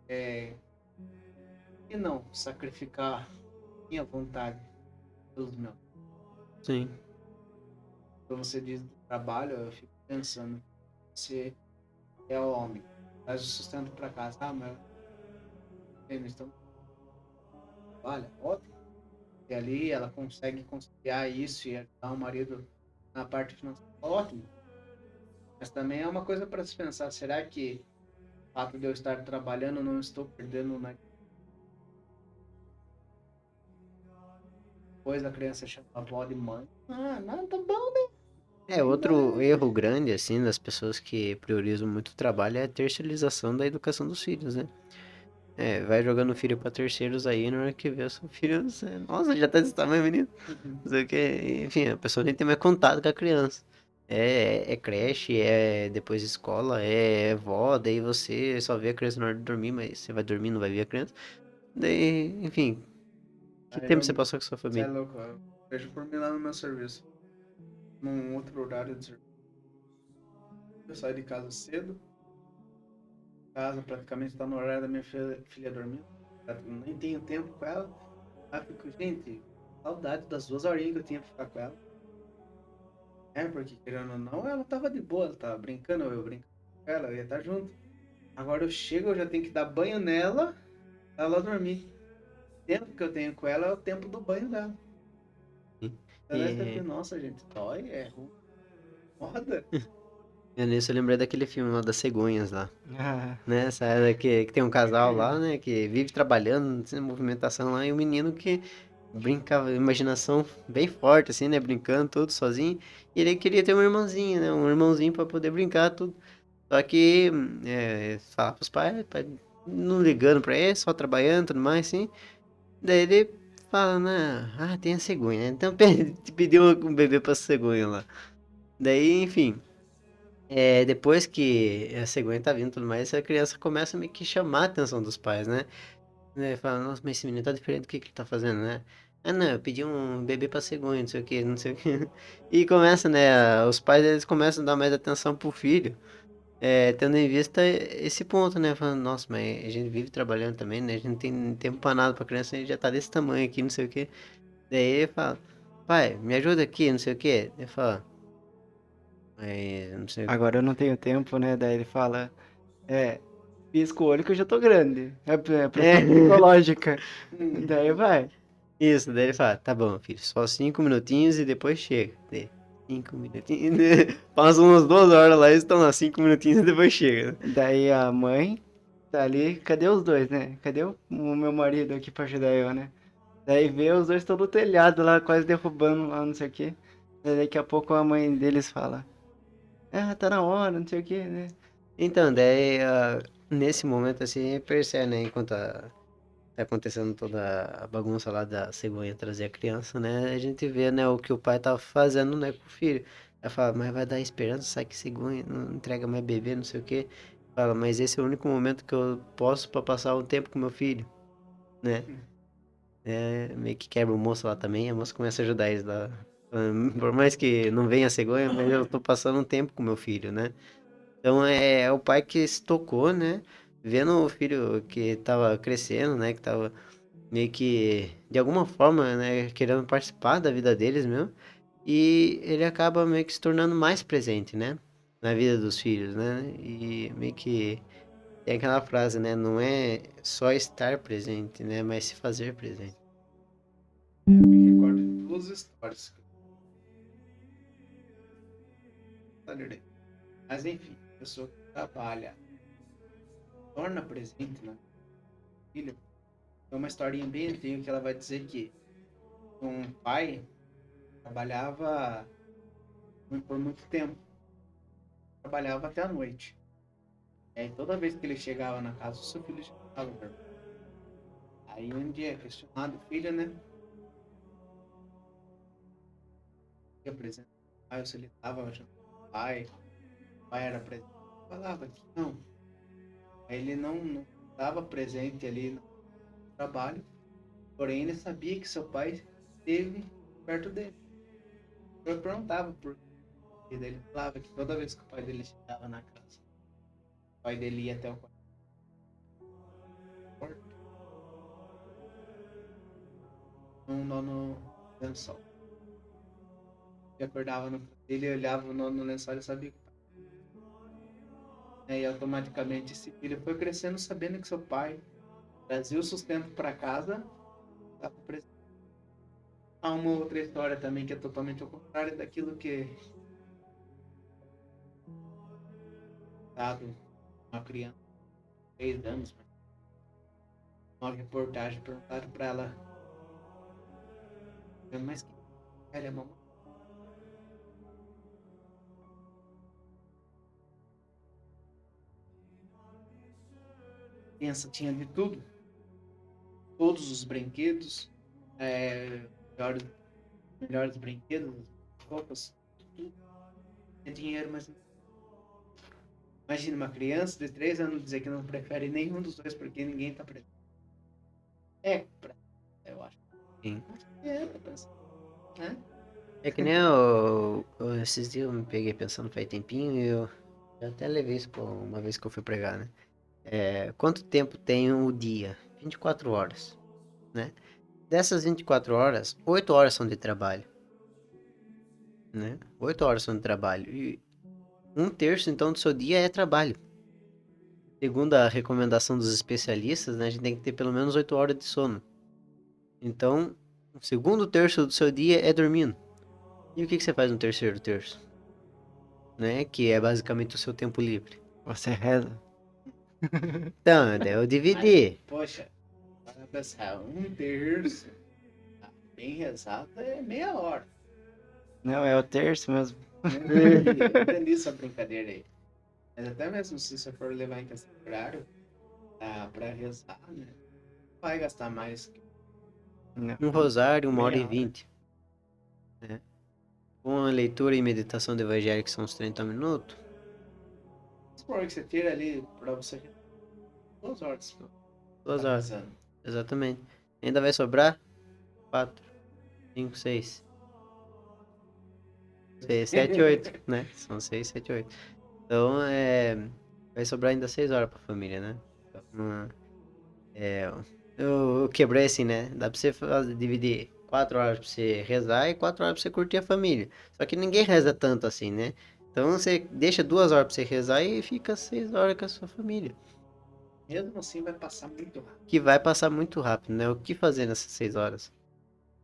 E não sacrificar minha vontade pelos meus. Sim. Quando você diz do trabalho, eu fico pensando, você é o homem, traz o sustento para casa, mas eles estão trabalha, ótimo. E ali ela consegue conciliar isso e ajudar o marido na parte financeira, ótimo. Mas também é uma coisa para se pensar, será que o fato de eu estar trabalhando eu não estou perdendo na depois a criança chama a avó de mãe? Ah, não, tá bom, né? Outro erro grande, assim, das pessoas que priorizam muito o trabalho é a terceirização da educação dos filhos, né? Vai jogando filho pra terceiros aí, na hora que vê o seu filho, nossa, já tá desse tamanho, menino. Não sei o que, enfim, a pessoa nem tem mais contato com a criança. É creche, é depois escola, é vó, daí você só vê a criança na hora de dormir, mas você vai dormir, não vai ver a criança. Daí, enfim, que Aí tempo você passou com sua Você é família? louco, eu vejo por mim lá no meu serviço. Num outro horário de serviço. Eu saio de casa cedo. Casa praticamente está no horário da minha filha dormindo. Eu nem tenho tempo com ela. Aí eu fico, gente, saudade das 2 horinhas que eu tinha pra ficar com ela. Porque querendo ou não, ela tava de boa, ela tava brincando, eu brincando com ela, eu ia estar junto. Agora eu chego, eu já tenho que dar banho nela, pra ela dormir. O tempo que eu tenho com ela é o tempo do banho dela. Ela deve E ter, nossa, gente, dói, é ruim. Foda. nisso eu lembrei daquele filme lá das cegonhas lá. Ah, Né? Essa era que tem um casal lá, né? Que vive trabalhando, sem movimentação lá, e um menino que brincava, imaginação bem forte, assim, né? Brincando tudo sozinho. E ele queria ter uma irmãzinha, né? Um irmãozinho pra poder brincar tudo. Só que falava pros pais, não ligando pra ele, só trabalhando e tudo mais, assim. Daí ele fala, né? Ah, tem a cegonha, né? Então pediu um bebê pra cegonha lá. Daí, enfim. Depois que a cegonha tá vindo e tudo mais, a criança começa a meio que chamar a atenção dos pais, né? Fala, nossa, mas esse menino tá diferente do que ele tá fazendo, né? Ah, não, eu pedi um bebê pra cegonha, não sei o que, não sei o que. E começa, né? Os pais, eles começam a dar mais atenção pro filho, tendo em vista esse ponto, né? Falando, nossa, mas a gente vive trabalhando também, né? A gente não tem tempo pra nada pra criança, a gente já tá desse tamanho aqui, não sei o que. Daí ele fala, pai, me ajuda aqui, não sei o que. Ele fala, mas não sei o que. agora eu não tenho tempo, né? Daí ele fala, pisca o olho que eu já tô grande. É pressão psicológica. Daí vai. Isso, daí ele fala, tá bom, filho, só 5 minutinhos e depois chega. Daí, 5 minutinhos, né? Passam umas 2 horas lá, eles estão lá, 5 minutinhos e depois chega. Daí a mãe tá ali, cadê os dois, né? Cadê o meu marido aqui pra ajudar eu, né? Daí vê os dois estão no telhado lá, quase derrubando lá, não sei o quê. Daí daqui a pouco a mãe deles fala, tá na hora, não sei o quê, né? Então, daí, nesse momento, assim, percebe, né, enquanto tá acontecendo toda a bagunça lá da cegonha trazer a criança, né, a gente vê, né, o que o pai tá fazendo, né, com o filho. Ela fala, mas vai dar esperança, sai que cegonha, não entrega mais bebê, não sei o quê. Fala, mas esse é o único momento que eu posso pra passar um tempo com meu filho, né? Meio que quebra o moço lá também, a moça começa a ajudar eles lá. Por mais que não venha a cegonha, mas eu tô passando um tempo com meu filho, né? Então é o pai que se tocou, né? Vendo o filho que tava crescendo, né? Que tava meio que, de alguma forma, né? Querendo participar da vida deles mesmo. E ele acaba meio que se tornando mais presente, né? Na vida dos filhos, né? E meio que tem aquela frase, né? Não é só estar presente, né? Mas se fazer presente. Eu me recordo de 2 histórias. Mas enfim, a pessoa que trabalha, torna presente na filha. É uma historinha bem antiga que ela vai dizer que um pai trabalhava por muito tempo. Trabalhava até a noite. E aí toda vez que ele chegava na casa, o seu filho já estava dormindo. Aí um dia, questionado o filho, né? ia presente do pai, ou se ele estava junto com o pai era presente. Falava que não. Aí ele não estava presente ali no trabalho, porém ele sabia que seu pai esteve perto dele. Eu perguntava por quê. Ele falava que toda vez que o pai dele chegava na casa, o pai dele ia até o quarto, um nó no lençol. Ele acordava no canto dele, olhava o nó no lençol e sabia que o pai. Aí automaticamente esse filho foi crescendo sabendo que seu pai trazia o sustento para casa, estava presente. Há uma outra história também que é totalmente ao contrário daquilo que dado uma criança de 3 anos, uma reportagem perguntaram para ela, mas que ela é mamãe? A criança tinha de tudo, todos os brinquedos, melhores, melhores brinquedos, roupas, tudo. Tinha dinheiro, mas imagina uma criança de 3 anos dizer que não prefere nenhum dos dois porque ninguém tá presente. Eu acho. Sim. Acho que é pra pensar, né? É que nem esses dias eu me peguei pensando faz tempinho e eu até levei isso pra uma vez que eu fui pregar, né? Quanto tempo tem o dia? 24 horas, né? Dessas 24 horas, 8 horas são de trabalho, né? 8 horas são de trabalho. E 1/3, então, do seu dia é trabalho. Segundo a recomendação dos especialistas, né? A gente tem que ter pelo menos 8 horas de sono. Então, o segundo terço do seu dia é dormindo. E o que você faz no terceiro terço? Né? Que é basicamente o seu tempo livre. Você reza. Então, daí eu dividi. Poxa, para pensar, 1/3, bem rezado, é meia hora. Não, é o terço mesmo. Eu entendi essa brincadeira aí. Mas até mesmo se você for levar em questão de horário, pra rezar, né? Vai gastar mais que Não. Um rosário, 1h20. meia hora. Né? Uma leitura e meditação do evangelho, que são uns 30 minutos. Supor que você tira ali pra você 2 horas. 2 Tá horas. rezando. Exatamente. Ainda vai sobrar 4, 5, 6. 6, 7, 8, né? São 6, 7, 8. Então, vai sobrar ainda 6 horas pra família, né? Então, eu quebrei assim, né? Dá pra você dividir 4 horas pra você rezar e 4 horas pra você curtir a família. Só que ninguém reza tanto assim, né? Então você deixa 2 horas pra você rezar e fica 6 horas com a sua família. Mesmo assim vai passar muito rápido. Que vai passar muito rápido, né? O que fazer nessas 6 horas?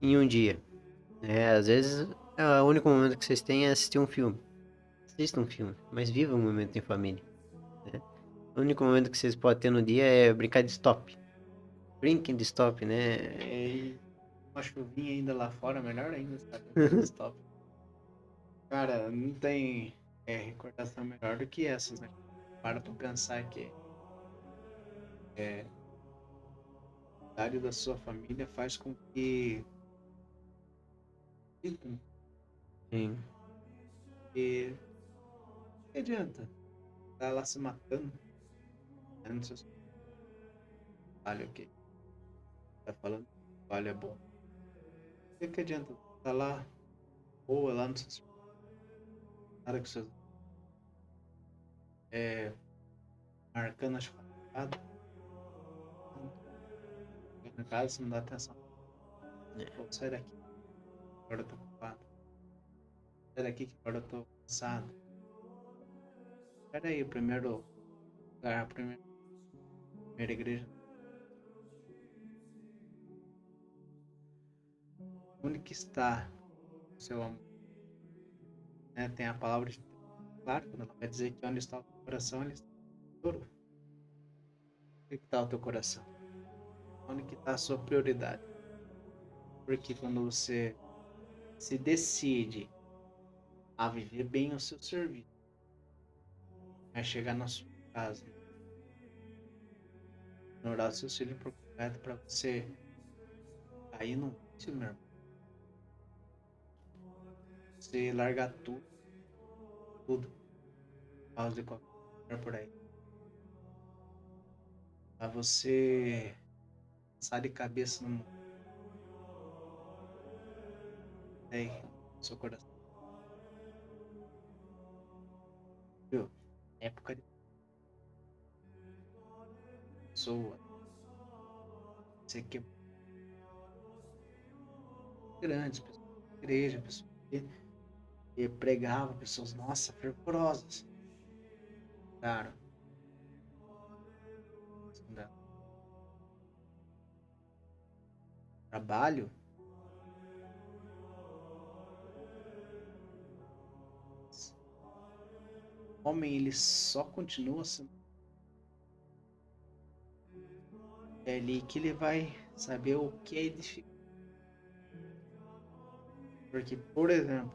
Em um dia. Às vezes, o único momento que vocês têm é assistir um filme. Assista um filme, mas viva um momento em família. Né? O único momento que vocês podem ter no dia é brincar de stop. Brinquem de stop, né? E uma chuvinha ainda lá fora, melhor ainda, sabe? Stop. Cara, não tem recordação melhor do que essas, né? Para pra pensar que a idade da sua família faz com que Sim. que que adianta tá lá se matando, né? Não sei se vale o que tá falando, vale é bom. O que adianta tá lá boa lá no seu nada que você marcando as churrascadas na casa, você não dá atenção. Pô, sai daqui, agora eu tô ocupado. Sai daqui que agora eu tô cansado. Pera aí, o primeiro lugar, a primeira igreja. Onde que está o seu amor? Né? Tem a palavra de claro, quando ela vai dizer que onde está o teu coração, ele está o tesouro. Onde que está o teu coração? Onde que está a sua prioridade? Porque quando você se decide a viver bem o seu serviço, vai chegar na sua casa, orar o seu filho por completo para você cair no vício, meu irmão. você largar tudo, tudo, por causa de qualquer lugar por aí. Pra você passar de cabeça no mundo. Aí, seu coração. Viu? Época de pessoa. Você que grandes, pessoas da igreja, pessoas que pregavam, pessoas, nossa, fervorosas. Claro. Trabalho. O homem, ele só continua sendo. É ali que ele vai saber o que é edificar. Porque, por exemplo,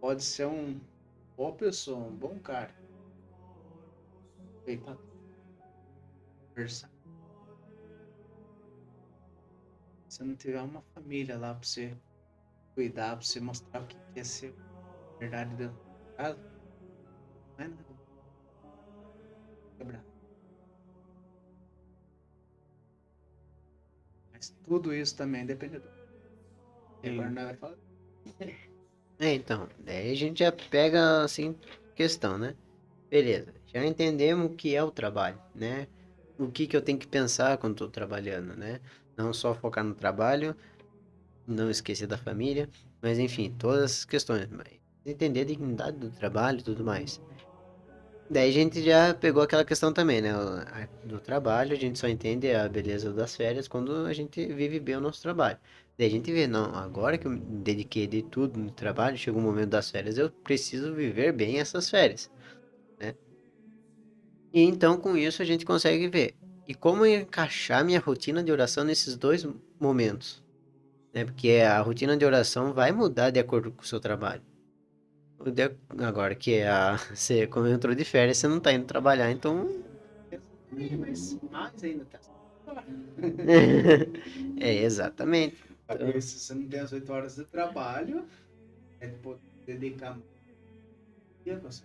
pode ser uma boa pessoa, um bom cara. Eita, conversar. Se não tiver uma família lá pra você cuidar, pra você mostrar o que é ser verdade dentro da casa, não é nada. Quebrar. Mas tudo isso também depende do. E agora nós vamos falar. Então, daí a gente já pega, assim, questão, né? Beleza, já entendemos o que é o trabalho, né? O que eu tenho que pensar quando estou trabalhando, né? Não só focar no trabalho, não esquecer da família, mas enfim, todas essas questões. Mas entender a dignidade do trabalho e tudo mais. Daí a gente já pegou aquela questão também, né? Do trabalho, a gente só entende a beleza das férias quando a gente vive bem o nosso trabalho. Daí a gente vê, não, agora que eu me dediquei de tudo no trabalho, chegou o momento das férias, eu preciso viver bem essas férias, né? E então com isso a gente consegue ver. E como encaixar minha rotina de oração nesses dois momentos, né? Porque a rotina de oração vai mudar de acordo com o seu trabalho. Agora que você, como entrou de férias, você não tá indo trabalhar, então. Mas mais ainda, tá? É, exatamente. Porque se você não tem as 8 horas de trabalho, é poder dedicar mais tempo a você.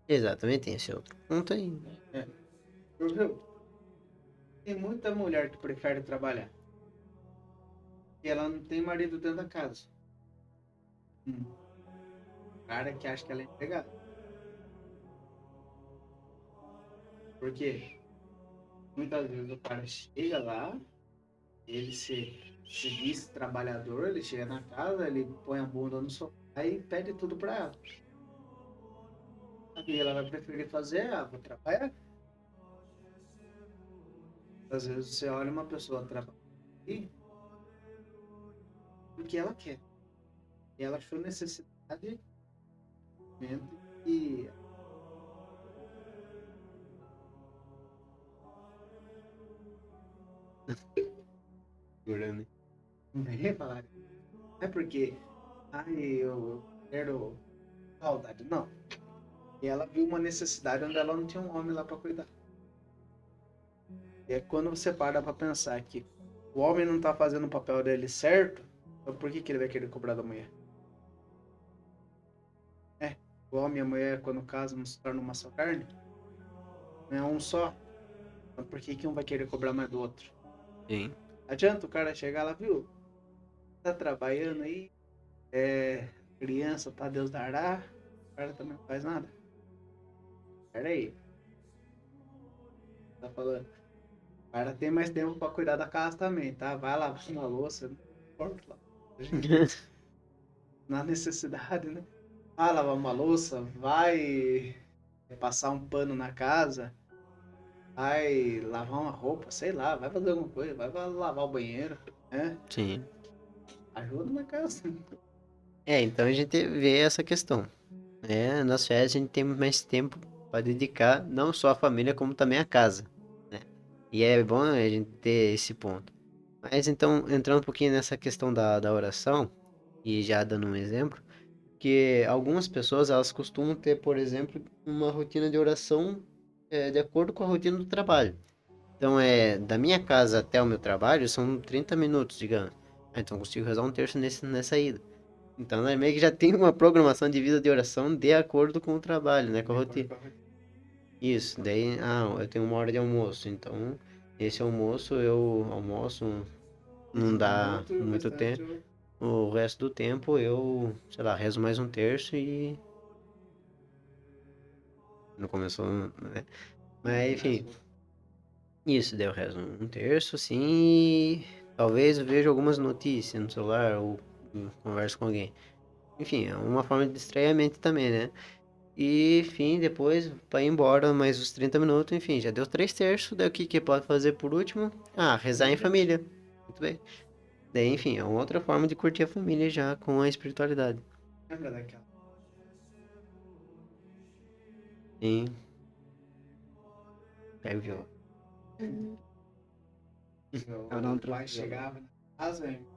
Exatamente, tem esse outro ponto aí. Viu? Tem muita mulher que prefere trabalhar. E ela não tem marido dentro da casa. Cara que acha que ela é empregada. Por quê? Muitas vezes o cara chega lá, ele se diz trabalhador, ele chega na casa, ele põe a bunda no sofá e pede tudo pra ela. E ela vai preferir fazer, vou trabalhar. Às vezes você olha uma pessoa trabalhando porque ela quer. E ela achou necessidade e Segurando. não vem falar. Não é porque eu quero saudade, não. E ela viu uma necessidade onde ela não tinha um homem lá para cuidar. E é quando você para pra pensar que o homem não tá fazendo o papel dele certo, então por que ele vai querer cobrar da mulher? O homem e a mulher, quando casam, se tornam uma só carne. Não é um só. Então por que um vai querer cobrar mais do outro? Sim. Adianta o cara chegar lá, viu? Tá trabalhando aí, criança, tá Deus dará, o cara também não faz nada. Pera aí. Tá falando. O cara tem mais tempo pra cuidar da casa também, tá? Vai lavar uma louça, não importa lá. Na necessidade, né? Vai lavar uma louça, vai passar um pano na casa, vai lavar uma roupa, sei lá, vai fazer alguma coisa, vai lavar o banheiro, né? Sim. Ajuda na casa. Então a gente vê essa questão. Nas férias a gente tem mais tempo para dedicar não só à família, como também à casa, né? E é bom a gente ter esse ponto. Mas então, entrando um pouquinho nessa questão da oração, e já dando um exemplo, que algumas pessoas elas costumam ter, por exemplo, uma rotina de oração de acordo com a rotina do trabalho. Então, da minha casa até o meu trabalho são 30 minutos, digamos. Então, eu consigo rezar um terço nessa ida. Então, né, meio que já tem uma programação de vida de oração de acordo com o trabalho, né, com a rotina. Isso, daí, eu tenho uma hora de almoço, então, esse almoço eu almoço, não dá muito tempo. O resto do tempo eu, sei lá, rezo mais um terço e... Não começou, né? Mas, enfim, isso, daí eu rezo um terço, assim, e talvez eu veja algumas notícias no celular ou converso com alguém. Enfim, é uma forma de distrair a mente também, né? E, enfim, depois vai embora mais os 30 minutos, enfim, já deu 3 terços, daí o que pode fazer por último? Rezar em família. Muito bem. Daí, enfim, é uma outra forma de curtir a família já com a espiritualidade. Lembra daquela? Sim. Pega o violão. Eu não O pai trouxe chegava na casa, velho.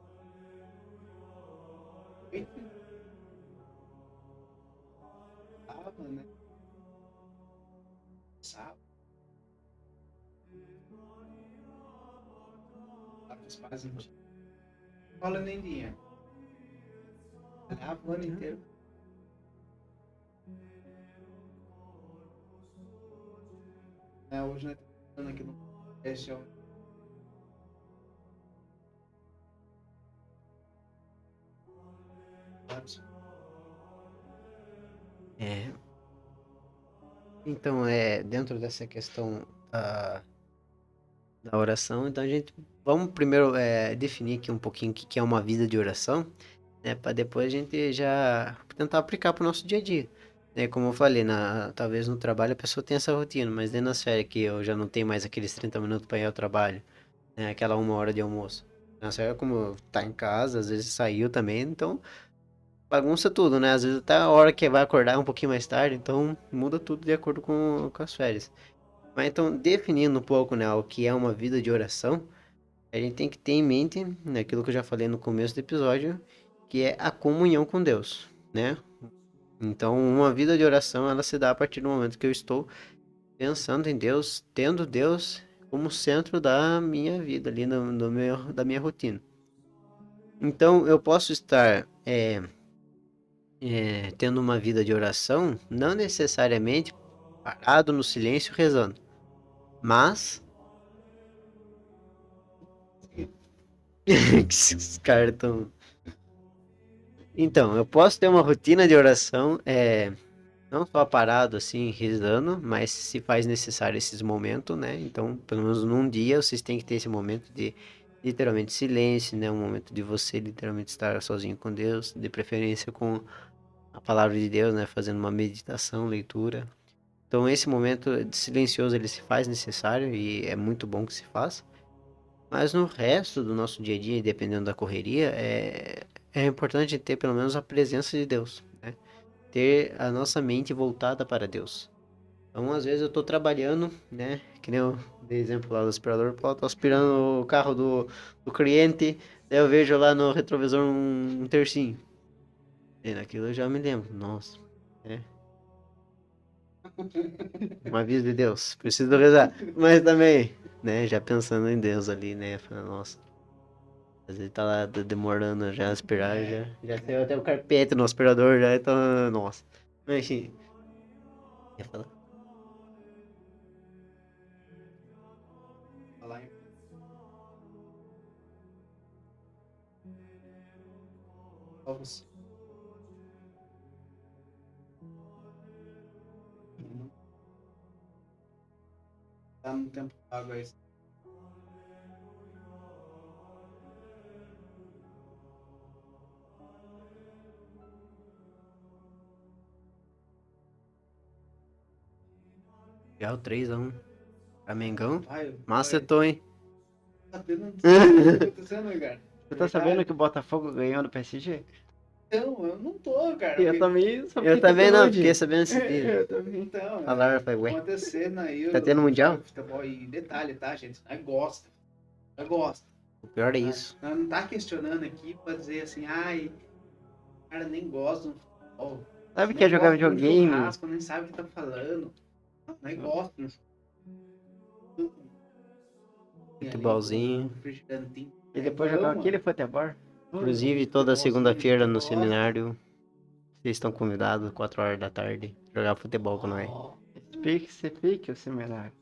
Tava, né? Sábado. Tava com os pais não tinha escola nem dinheiro. Trabalhava o ano inteiro. Hoje nós estamos falando aqui no podcast, ó. É. Então, dentro dessa questão da oração, então a gente vamos primeiro definir aqui um pouquinho o que é uma vida de oração, né, para depois a gente já tentar aplicar para o nosso dia a dia. Né, como eu falei, talvez no trabalho a pessoa tenha essa rotina, mas dentro das férias que eu já não tenho mais aqueles 30 minutos para ir ao trabalho, né, aquela 1 hora de almoço. Nas férias, como tá em casa, às vezes saiu também, então bagunça tudo, né? Às vezes até a hora que vai acordar é um pouquinho mais tarde, então muda tudo de acordo com as férias. Mas então, definindo um pouco, né, o que é uma vida de oração, a gente tem que ter em mente, naquilo que eu já falei no começo do episódio, que é a comunhão com Deus, né? Então, uma vida de oração, ela se dá a partir do momento que eu estou pensando em Deus, tendo Deus como centro da minha vida, ali da minha rotina. Então, eu posso estar tendo uma vida de oração, não necessariamente parado no silêncio rezando, mas os caras tão... Então, eu posso ter uma rotina de oração, não só parado assim, rezando, mas se faz necessário esses momentos, né? Então, pelo menos num dia, vocês têm que ter esse momento de literalmente silêncio, né? Um momento de você literalmente estar sozinho com Deus, de preferência com a palavra de Deus, né? Fazendo uma meditação, leitura. Então, esse momento silencioso, ele se faz necessário e é muito bom que se faça. Mas no resto do nosso dia a dia, dependendo da correria, é importante ter pelo menos a presença de Deus, né? Ter a nossa mente voltada para Deus. Então, às vezes eu tô trabalhando, né? Que nem eu dei exemplo lá do aspirador, pô, tô aspirando o carro do cliente, daí eu vejo lá no retrovisor um tercinho. E naquilo eu já me lembro, nossa, né? Um aviso de Deus, preciso rezar. Mas também, né? Já pensando em Deus ali, né? Falando, nossa. Às vezes tá lá demorando já a aspirar, já saiu até o carpete no aspirador, já então, nossa. Mas enfim. Ia falar? Falar em povos. Tá no tempo vago aí. Já o 3-1. Mengão. Vai, Macetou, hein? sabendo o que tá acontecendo, cara. Você tá sabendo que o Botafogo ganhou do PSG? Então, eu não tô, cara. Eu também só Eu fiquei também não, sabendo fiquei hoje. sabendo esse dia. Eu também. Então, Falaram, falei, ué. acontecendo aí. Tá tendo mundial? Futebol e detalhe, tá, gente? Nós gosta. Nós gosta. O pior é isso. Nós não tá questionando aqui pra dizer assim, ai, o cara nem gosta do futebol. Sabe que Nem é jogar gosta de um videogame? churrasco, nem sabe o que tá falando. Não, nem gosta. Futebolzinho. refrigerantinho. E depois jogar aquele futebol. Inclusive, toda segunda-feira no seminário, vocês estão convidados, 4 horas da tarde, jogar futebol com nós. Fique o seminário.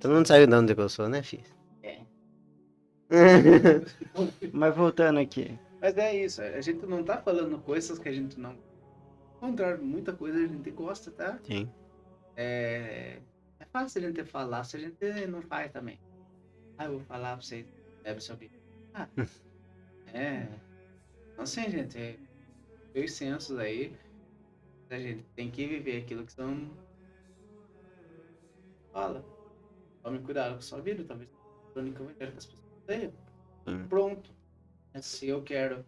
Todo mundo sabe de onde que eu sou, né, filho? É. Mas voltando aqui. Mas é isso, a gente não tá falando coisas que a gente não. Ao contrário, muita coisa a gente gosta, tá? Sim. É fácil a gente falar se a gente não faz também. Ah, eu vou falar pra vocês, bebe seu vinho. Ah, Então, assim, gente, dois sensos aí, a gente tem que viver aquilo que são. Fala. Tome cuidado com a sua vida, talvez a única maneira que as pessoas tenham. Sim. Pronto. Se eu quero,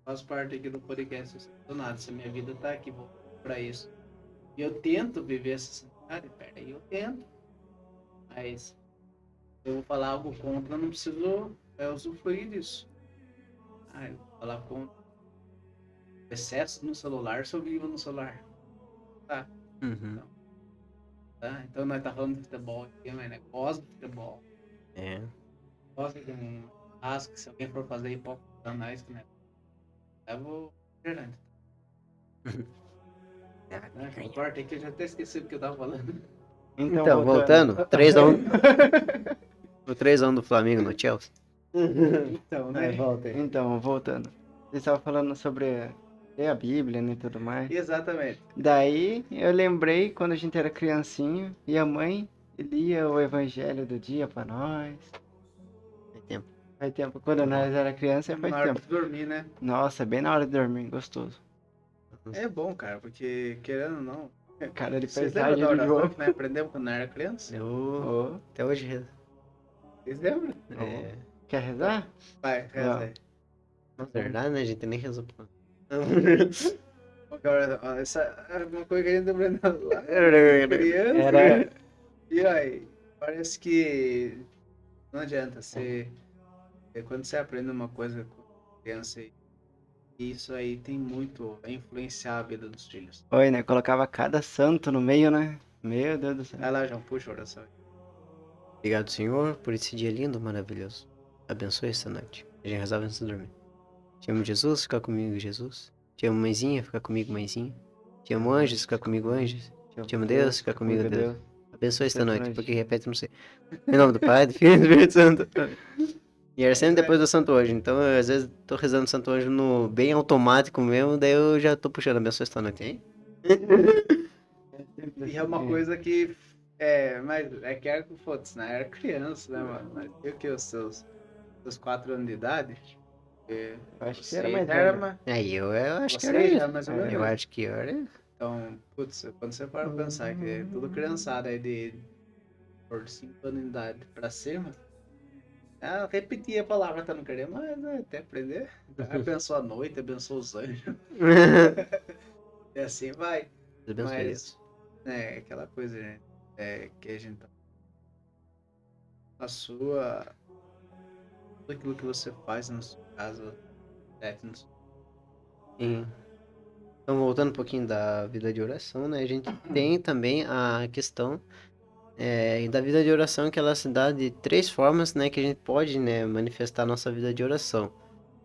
faço parte aqui do podcast, eu sou nada. Se a minha vida tá aqui, vou pra isso. E eu tento viver essa santidade, peraí, eu tento. Mas se eu vou falar algo contra, eu não preciso usufruir disso. Eu vou falar contra excesso no celular, se eu vivo no celular. Tá? Uhum. Tá? Então nós tá falando de futebol aqui, mas né? Gosto de futebol. É. Gosto de um rasgo, se alguém for fazer hipócrita nós, né? Eu vou gerando. Corta aí que eu já até esqueci o que eu tava falando. Então, voltando, 3x1. O 3x1 do Flamengo no Chelsea. Então, né? volta aí. Então, voltando. Você estava falando sobre ler a Bíblia, né, e tudo mais. Exatamente. Daí, eu lembrei quando a gente era criancinha e a mãe lia o evangelho do dia pra nós. Tem tempo. Faz tempo. Quando nós era criança, Na faz hora tempo. de dormir, né? Nossa, bem na hora de dormir, gostoso. É bom, cara, porque querendo ou não. Cara de Vocês lembram paisagem da do oração João. que nós aprendemos quando nós era criança? Eu, Ô, até hoje rezo. Vocês lembram? É, quer rezar? Vai, reza aí. na verdade, né, a gente nem rezou. Agora, ó, essa é uma coisa que a gente aprendeu lá. Criança. Era. E aí, parece que não adianta você. Quando você aprende uma coisa com criança, isso aí tem muito a influenciar a vida dos filhos. Oi, né? Colocava cada santo no meio, né? Meu Deus do céu. Vai lá, João, puxa a oração. Obrigado, Senhor, por esse dia lindo, maravilhoso. Abençoe esta noite. A gente rezava antes de dormir. Te amo, Jesus, fica comigo, Jesus. Te amo, mãezinha, fica comigo, mãezinha. Te amo, anjos, fica comigo, anjos. Te amo, Deus, fica comigo, Deus. Abençoe esta noite, porque repete, não sei. Em nome do Pai, do Filho e do Espírito Santo. E era sempre depois do Santo Anjo. Então, eu, às vezes, tô rezando o Santo Anjo no bem automático mesmo, daí eu já tô puxando. Abençoe esta noite, hein? E é uma coisa que. Mas é que era, foda-se, né? Era criança, né, mano? Mas eu que os seus 4 anos de idade. Eu acho que Você era mais era velho. Aí eu acho que Você era já isso. mais ou menos. Eu acho que era. Então, putz, quando você para pra pensar que é tudo criançada aí de por 5 anos de idade pra cima, ela repetia a palavra, tá não querendo, mas até aprender. Abençoa a noite, abençoa os anjos. E assim vai. Abençoe Deus. Mas, aquela coisa, né? Que a gente tá. A sua. Tudo aquilo que você faz na sua casa, Sim. Então, voltando um pouquinho da vida de oração, né? A gente tem também a questão da vida de oração, que ela se dá de 3 formas, né? Que a gente pode, né, manifestar a nossa vida de oração.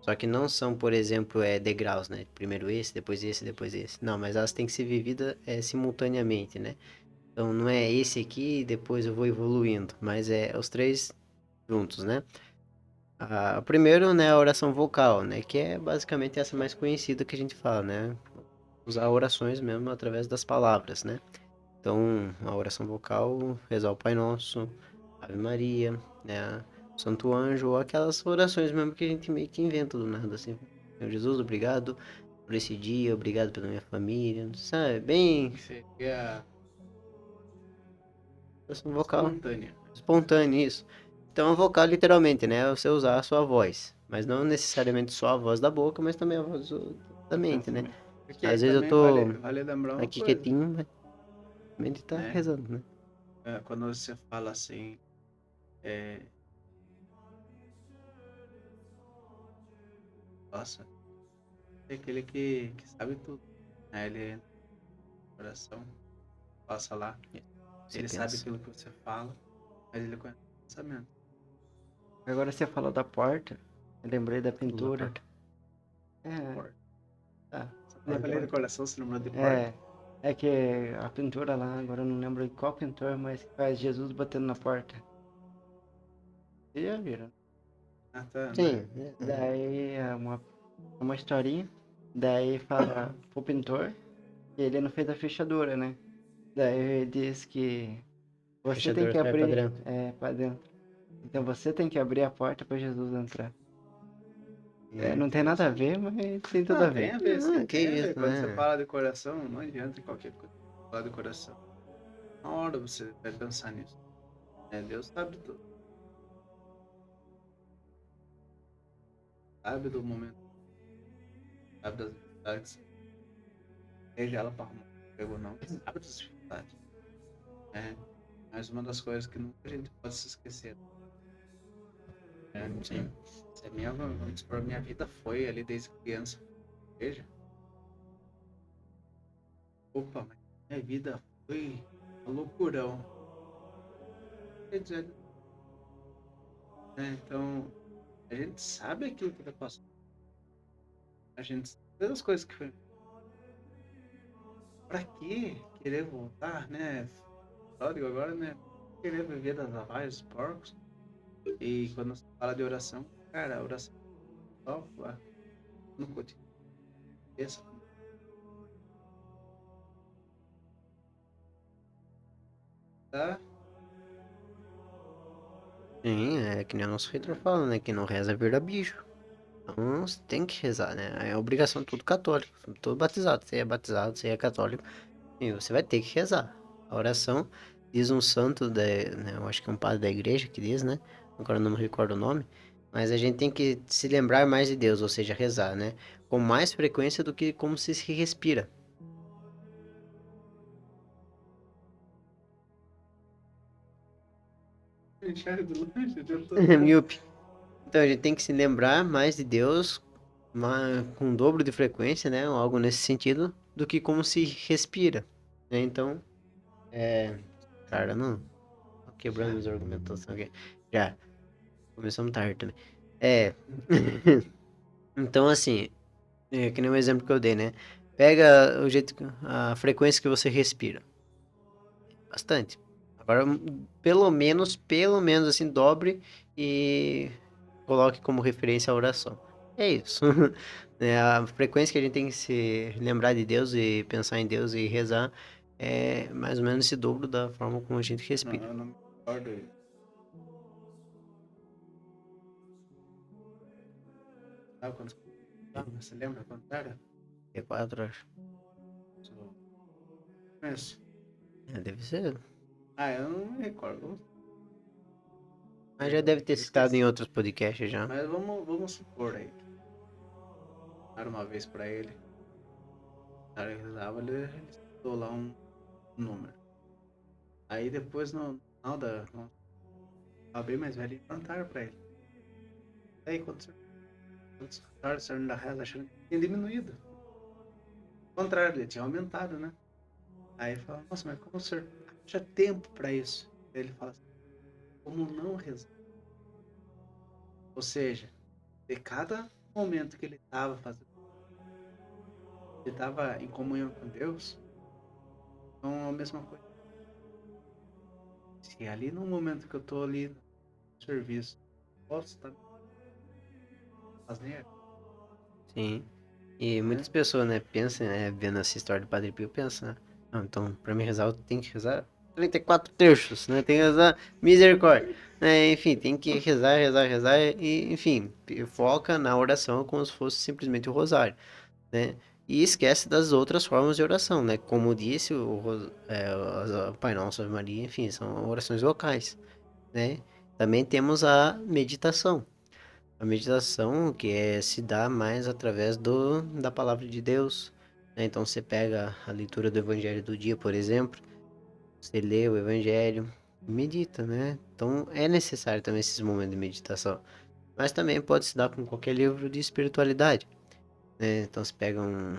Só que não são, por exemplo, degraus, né? Primeiro esse, depois esse, depois esse. Não, mas elas têm que ser vividas simultaneamente, né? Então, não é esse aqui e depois eu vou evoluindo, mas é os 3 juntos, né? O primeiro, né, a oração vocal, né? Que é basicamente essa mais conhecida que a gente fala, né? Usar orações mesmo através das palavras, né? Então, a oração vocal, rezar o Pai Nosso, Ave Maria, né? Santo Anjo, ou aquelas orações mesmo que a gente meio que inventa do nada, assim. Senhor Jesus, obrigado por esse dia, obrigado pela minha família, sabe? Bem seria oração vocal. espontânea. Espontâneo, isso. Então, a vocal, literalmente, né? É você usar a sua voz. Mas não necessariamente só a voz da boca, mas também a voz da mente, né? Porque Às vezes eu também tô vale lembrar uma aqui coisa. quietinho, mas a mente tá Né? rezando, né? Quando você fala assim, nossa, é aquele que sabe tudo, né? Ele entra no coração, passa lá, Você ele sabe pensa. aquilo que você fala, mas ele conhece o pensamento. Agora você falou da porta, eu lembrei da pintura. porta. É, Porta. tá. Eu falei do coração, você lembrou de porta? É que a pintura lá, agora eu não lembro de qual pintor, mas que faz Jesus batendo na porta. Vocês já viram? Ah, tá. Sim. Daí é uma historinha. Daí fala pro pintor que ele não fez a fechadura, né? Daí ele diz que você tem Fechadura que sai pra abrir dentro. pra dentro. Então você tem que abrir a porta pra Jesus entrar. Não tem nada a ver, mas tem tudo a Tem ver. a ver, sim. Ah, que Tem a ver. isso, Quando né? você fala de coração, não adianta qualquer coisa. Falar de coração. Na hora você vai pensar nisso. Deus sabe tudo. Sabe do momento. Sabe das dificuldades. Seja ela para arrumar um emprego ou não. Sabe das dificuldades. Mas uma das coisas que nunca a gente pode se esquecer. Sim. Se a vamos supor, minha vida foi ali desde criança. Veja. Opa, mas minha vida foi um loucurão. Quer dizer, então, a gente sabe aquilo que vai passar. A gente sabe as coisas que foi. Pra que querer voltar, né? Digo agora, né? Querer viver das vacas, dos porcos. E quando você fala de oração, cara, a oração só lá no cotidiano. Pensa. Tá? Sim, é que nem o nosso reitor fala, né? Que não reza vira bicho. Então você tem que rezar, né? É obrigação de todo católico, todo batizado. Batizado, você é católico, e você vai ter que rezar. A oração, diz um santo, né, eu acho que é um padre da igreja que diz, né? Agora eu não me recordo o nome. Mas a gente tem que se lembrar mais de Deus, ou seja, rezar, né? Com mais frequência do que como se respira. Enxerga do longe, adiantou. Míope. Então a gente tem que se lembrar mais de Deus com o dobro de frequência, né? Ou algo nesse sentido, do que como se respira. Né? Então, cara, não. Tô quebrando as argumentações aqui. Já. Começamos tarde também. Então, assim, que nem o exemplo que eu dei, né? Pega a frequência que você respira. Bastante. Agora, pelo menos, assim, dobre e coloque como referência a oração. É isso. A frequência que a gente tem que se lembrar de Deus e pensar em Deus e rezar é mais ou menos esse dobro da forma como a gente Não, respira. eu não me recordo. Sabe quando você lembra quando era? É 4, acho. Começo. Deve ser. Eu não me recordo. Mas já deve ter Eu citado esqueci. em outros podcasts já. Mas vamos supor aí. Era uma vez pra ele. O cara rezava, ele citou lá um número. Aí depois no final tava bem mais velho, perguntaram pra ele. Aí quantos o senhor ainda reza achando que tinha diminuído? Ao contrário, ele tinha aumentado, né? Aí ele fala, nossa, mas como o senhor acha tempo pra isso? Aí ele fala assim, como não rezar? Ou seja, de cada momento que ele estava fazendo, ele estava em comunhão com Deus, então é a mesma coisa. Se ali no momento que eu estou ali no serviço, posso estar fazendo. Sim. E muitas pessoas, né, pensam, né, vendo essa história do Padre Pio, pensam, né? Não, então, pra me rezar, eu tenho que rezar 34 terços, né? Tem que rezar misericórdia. Enfim, tem que rezar, e, enfim, foca na oração como se fosse simplesmente o rosário, né? E esquece das outras formas de oração, né? Como disse, o Pai Nosso, Ave Maria, enfim, são orações vocais, né? Também temos a meditação. A meditação se dá mais através da palavra de Deus, né? Então você pega a leitura do Evangelho do dia, por exemplo, você lê o Evangelho, medita, né? Então é necessário também esses momentos de meditação. Mas também pode se dar com qualquer livro de espiritualidade, né? Então você pega um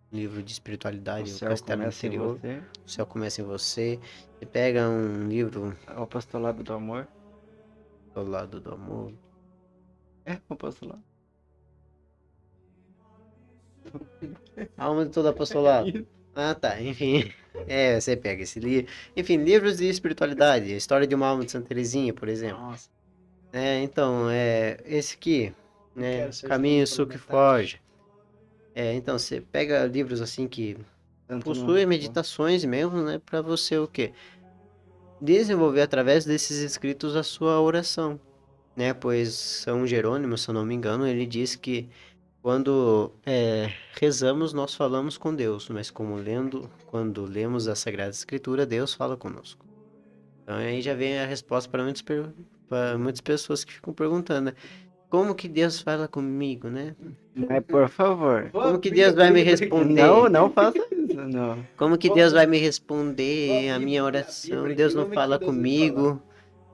livro de espiritualidade, O o céu Castelo começa em Interior, você, o céu começa em você. Você pega um livro, o apostolado do amor. Ao lado do amor. É, o apostolado. Alma de todo apostolado. Ah, tá, enfim. Você pega esse livro. Enfim, livros de espiritualidade. A história de uma alma de Santa Teresinha, por exemplo. Nossa, Então, esse aqui, né? quero ser Caminho, estudado Suco e pela metade. Foge. Então, você pega livros assim que Tanto possuem no- meditações mesmo, né? Pra você o quê? Desenvolver através desses escritos a sua oração, né? Pois São Jerônimo, se eu não me engano, ele diz que quando rezamos, nós falamos com Deus, mas quando lemos a Sagrada Escritura, Deus fala conosco. Então aí já vem a resposta para muitas pessoas que ficam perguntando, né? Como que Deus fala comigo, né? Mas, por favor. Como que Deus vai me responder? Não faça isso, não. Como que Deus vai me responder a minha A oração? Bíblia Deus aqui, não como é que fala Deus vai comigo.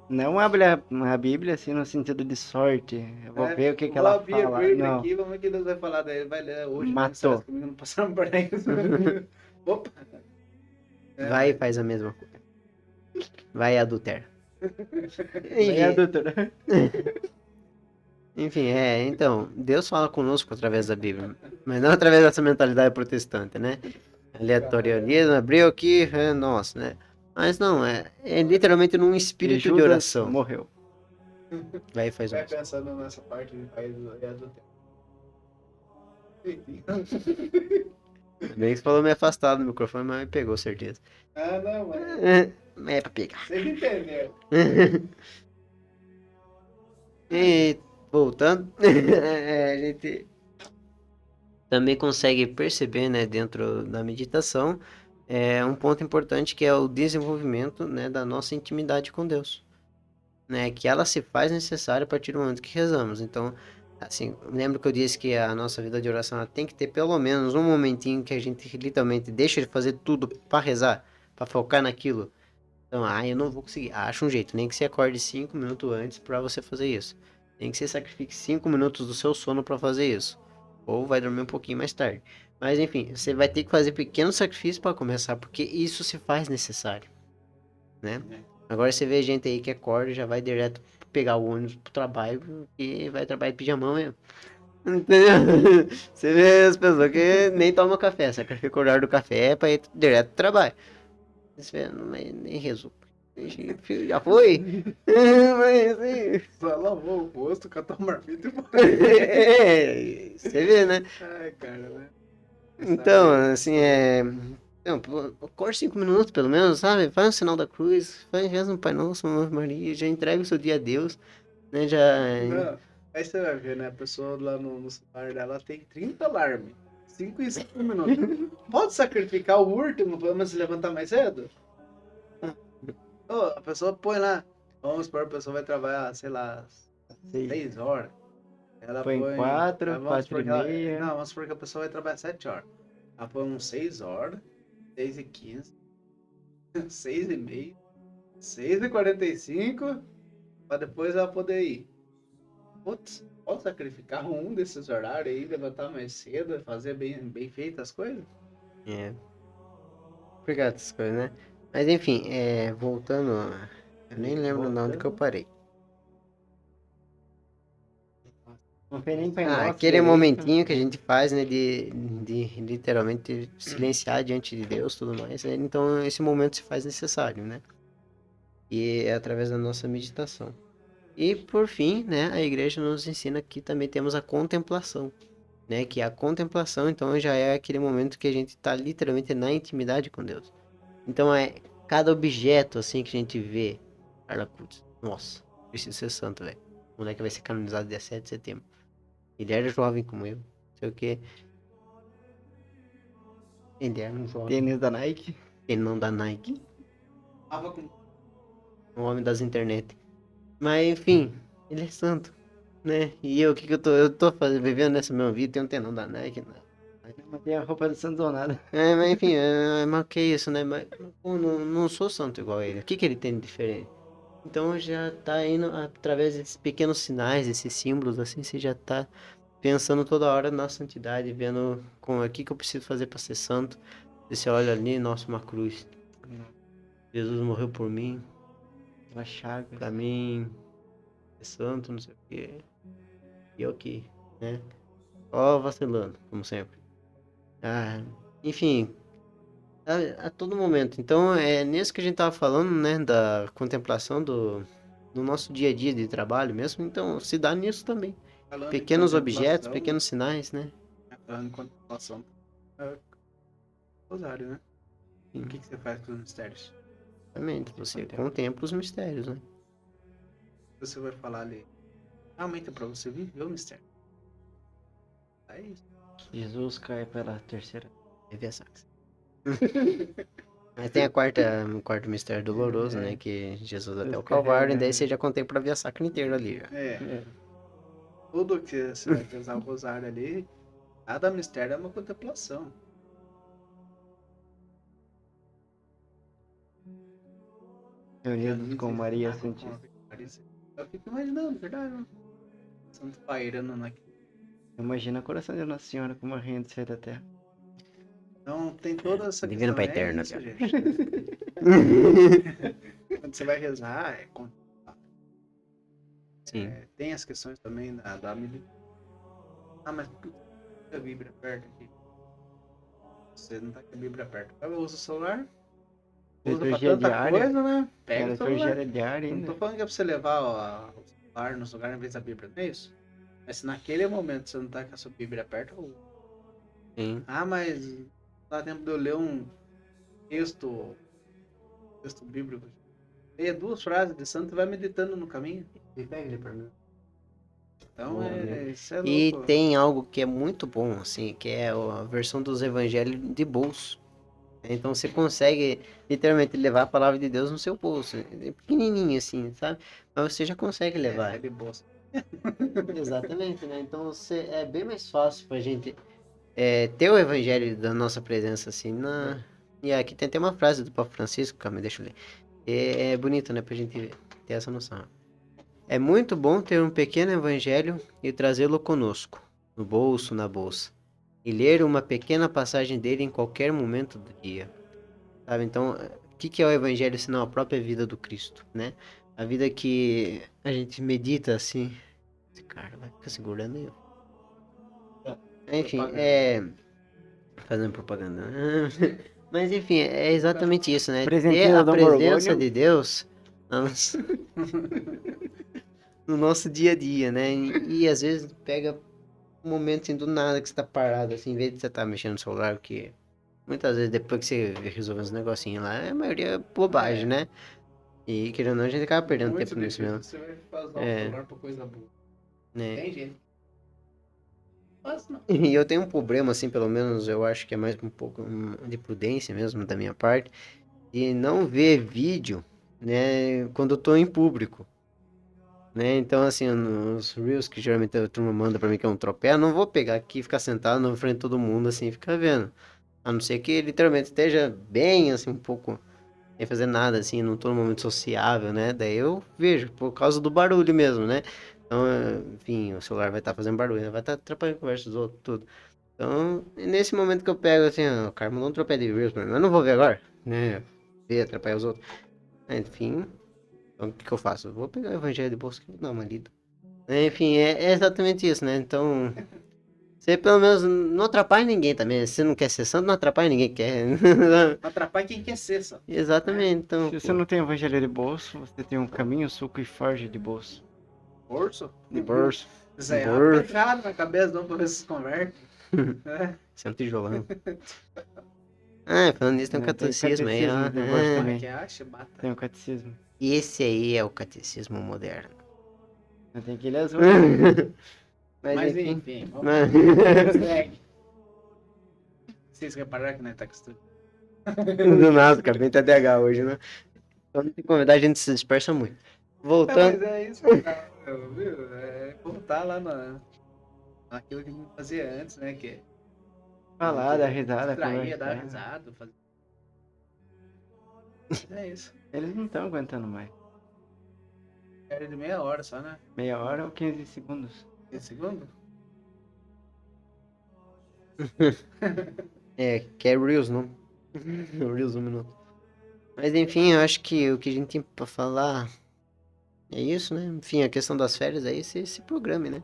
Não abre a Bíblia assim no sentido de sorte. Eu vou ver o que Vou ela abrir a fala. Bíblia Não. aqui, vamos ver o que Deus vai falar daí. Ele vai ler hoje, Matou. mas comigo não passaram por isso. Opa! Vai e faz a mesma coisa. Vai e adultera. Aí a doutora. Enfim, então, Deus fala conosco através da Bíblia, mas não através dessa mentalidade protestante, né? Aleatorianismo, abriu aqui, nossa, né? Mas não, é literalmente num espírito de Judas oração. morreu. Vai e faz o Vai mesmo. pensando nessa parte de país e adultério. Bem que você falou meio afastado do microfone, mas me pegou, certeza. Ah, não, mas Mas é pra pegar. vocês entenderam. E voltando, a gente também consegue perceber, né, dentro da meditação, um ponto importante que é o desenvolvimento, né, da nossa intimidade com Deus, né, que ela se faz necessária a partir do momento que rezamos. Então, assim, lembra que eu disse que a nossa vida de oração ela tem que ter pelo menos um momentinho que a gente literalmente deixa de fazer tudo para rezar, para focar naquilo. Então, eu não vou conseguir. Acha um jeito, nem que você acorde 5 minutos antes para você fazer isso. Nem que você sacrifique 5 minutos do seu sono para fazer isso. Ou vai dormir um pouquinho mais tarde. Mas enfim, você vai ter que fazer pequenos sacrifícios para começar, porque isso se faz necessário, né? Agora você vê gente aí que acorda e já vai direto pegar o ônibus pro trabalho e vai trabalhar de pijamão mesmo. Entendeu? Você vê as pessoas que nem tomam café, sacrifica o horário do café para ir direto pro trabalho. Você vê, nem resumo. Já foi? Mas assim. Só lavou o rosto, catou a marmita e foi. Você vê, né? Ai, cara, né? Então, assim, Não, corre 5 minutos pelo menos, sabe? Faz um sinal da cruz, faz reza no Pai Nosso, Ave Maria, já entrega o seu dia a Deus, né? Já. Não, aí você vai ver, né? A pessoa lá no celular dela tem 30 alarmes. 5 e 5 minutos. Pode sacrificar o último pra se levantar mais cedo? Ô, a pessoa põe lá. Vamos supor, a pessoa vai trabalhar, sei lá, 6 horas. Ela Põe 4, vamos 4 supor e que ela- meia. Não, vamos supor que a pessoa vai trabalhar 7 horas. Ela põe uns 6 horas, 6 e 15, 6 e meia, 6 e 45, pra depois ela poder ir. Putz, pode sacrificar um desses horários aí, levantar mais cedo, fazer bem feitas as coisas? É. Obrigado essas coisas, né? Mas enfim, voltando. Eu nem lembro de onde que eu parei. Não fez nem Pai Nosso Aquele direito. momentinho que a gente faz, né, de literalmente silenciar diante de Deus e tudo mais, né? Então esse momento se faz necessário, né? E é através da nossa meditação. E por fim, né, a igreja nos ensina que também temos a contemplação, né? Que a contemplação, então, já é aquele momento que a gente está literalmente na intimidade com Deus. Então cada objeto, assim, que a gente vê, Carla Putz, nossa, preciso ser santo, velho. O moleque vai ser canonizado dia 7 de setembro. Ele era jovem como eu, não sei o que. Ele era um jovem, Tênis da Nike. ele não dá Nike, Tava com um homem das internet. Mas enfim, ele é santo, né? E eu, o que que eu tô fazendo, vivendo nessa minha vida, tem um tenão da Nike, né? Mas tem a roupa do Santo Zonado. Mas enfim, mas que isso, né? Mas pô, não sou santo igual ele. O que que ele tem de diferente? Então já tá indo através desses pequenos sinais, esses símbolos, assim, você já tá pensando toda hora na santidade, vendo com o que eu preciso fazer para ser santo. E você olha ali, nossa, uma cruz. Jesus morreu por mim, Uma chaga. pra mim é santo, não sei o quê. E eu aqui, né? Só vacilando, como sempre. Ah, enfim, a todo momento. Então, é nisso que a gente tava falando, né? Da contemplação do nosso dia a dia de trabalho mesmo. Então, se dá nisso também. Falando em Pequenos objetos, contemplação, pequenos sinais, né? falando em contemplação, é rosário, né? Sim. O que você faz com os mistérios? Exatamente. Você contempla os mistérios, né? Você vai falar ali, realmente é pra você viver o mistério. É isso. Jesus cai pela terceira. É via sax. Mas tem o quarto mistério doloroso, né? Que Jesus até o Calvário, e daí você já contempla a via sacra inteira ali, já. É. Tudo que você vai rezar o rosário ali, cada mistério é uma contemplação. Reunidos com Maria Água com Santíssima. a Maria Santíssima. Eu fico imaginando, verdade, né? Santo pairando naquele. Imagina o coração de Nossa Senhora como a rainha do céu e da terra. Então tem toda essa Divino questão. Pai Eterno, isso, cara. gente. Quando você vai rezar, Sim. tem as questões também da meditação. Ah, mas por que a Bíblia perto aqui? Você não tá com a Bíblia perto. Eu uso o celular, usa pra Liturgia tanta diária. coisa, né? É Pega a o celular. liturgia diária Não ainda. tô falando que é pra você levar o celular nos lugares em vez da Bíblia, não é isso? Mas se naquele momento você não tá com a sua Bíblia perto, Sim. mas não dá tempo de eu ler um texto bíblico. Leia 2 frases de santo e vai meditando no caminho. E pega ele pra mim. Então Boa, né? isso é E louco. tem algo que é muito bom, assim, que é a versão dos evangelhos de bolso. Então você consegue literalmente levar a palavra de Deus no seu bolso. É pequenininho assim, sabe? Mas você já consegue levar. É de bolsa. Exatamente, né? Então é bem mais fácil pra gente ter o evangelho da nossa presença assim na. E aqui tem até uma frase do Papa Francisco, calma, deixa eu ler. É bonito, né? Pra gente ter essa noção. É muito bom ter um pequeno evangelho e trazê-lo conosco, no bolso, na bolsa, e ler uma pequena passagem dele em qualquer momento do dia. Sabe? Então, o que é o evangelho senão a própria vida do Cristo, né? A vida que a gente medita assim. Esse cara vai ficar segurando aí, ó. Enfim, fazendo propaganda. Mas enfim, é exatamente isso, né? Ter Presentinho a do presença Morgônio. de Deus no nosso dia a dia, né? E às vezes pega um momento assim, do nada que você tá parado, assim, em vez de você estar mexendo no celular, que muitas vezes depois que você resolve uns negocinhos lá, a maioria é bobagem, né? E querendo ou não, a gente acaba perdendo Muito tempo nisso difícil mesmo, você vai usar o É. celular pra coisa boa. né? Tem gente. Mas não. E eu tenho um problema, assim, pelo menos eu acho que é mais um pouco de prudência mesmo da minha parte, de não ver vídeo, né, quando eu tô em público. Né? Então, assim, nos Reels que geralmente a turma manda pra mim que é um tropé, eu não vou pegar aqui e ficar sentado na frente de todo mundo assim e ficar vendo. A não ser que literalmente esteja bem, assim, um pouco sem fazer nada, assim, não tô num momento sociável, né? Daí eu vejo, por causa do barulho mesmo, né? Então, enfim, o celular vai estar fazendo barulho, vai estar atrapalhando a conversa dos outros, tudo. Então, é nesse momento que eu pego, assim, o cara mandou um tropé de Reels pra mim, mas eu não vou ver agora, né? Ver, atrapalhar os outros. Enfim, então o que eu faço? Eu vou pegar o evangelho de bolsa e vou dar uma lida. Enfim, é exatamente isso, né? Então, você pelo menos não atrapalha ninguém também. Se você não quer ser santo, não atrapalha ninguém que quer. Não atrapalha quem quer ser, só. Exatamente, então. Se você não tem evangelho de bolso, você tem um caminho, suco e farge de bolso. Bolso? De bolso. Isso aí é uma Bolso. pedrada na cabeça, não, pra ver se se converte. Você é um tijolão. Falando nisso, tem um Tem catecismo aí, catecismo ó. de bolso Como é também. que é? Chibata. Tem um catecismo. E esse aí é o catecismo moderno. Tem aquele azul. Mas enfim. enfim, vamos Mas- segue. Vocês repararam que nós tá com estúdio? Do nada, acabei de TDAH hoje, né? Quando tem convidar, a gente se dispersa muito. Voltando. Mas é isso, viu? É voltar lá naquilo que a gente fazia antes, né? Que Falar, dar risada, distraía, dar conversar. risada. Fazer... É isso. Eles não estão aguentando mais. Era de meia hora só, né? Meia hora ou 15 segundos. 15 segundos? Quer Reels, não? Reels 1 minuto. Mas enfim, eu acho que o que a gente tem pra falar É isso, né? Enfim, a questão das férias aí, se programe, né?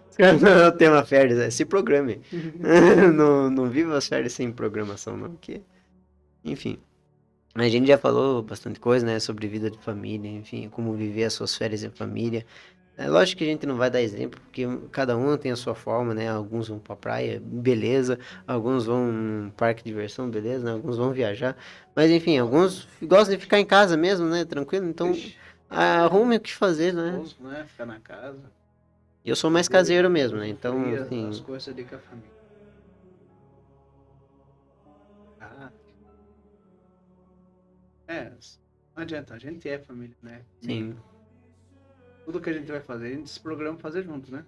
Os caras não é o tema férias, é se programe. Não viva as férias sem programação, não, porque... Enfim, a gente já falou bastante coisa, né? Sobre vida de família, enfim, como viver as suas férias em família. É lógico que a gente não vai dar exemplo, porque cada um tem a sua forma, né? Alguns vão pra praia, beleza. Alguns vão num parque de diversão, beleza, né? Alguns vão viajar. Mas enfim, alguns gostam de ficar em casa mesmo, né? Tranquilo. Então, Ixi, arrume o que fazer, né? gostoso, né? Ficar na casa. Eu sou mais caseiro mesmo, né? Então, Fria, assim, as coisas ali com a família. Ah, não adianta, a gente é família, né? sim. Tudo que a gente vai fazer, a gente se programa pra fazer junto, né?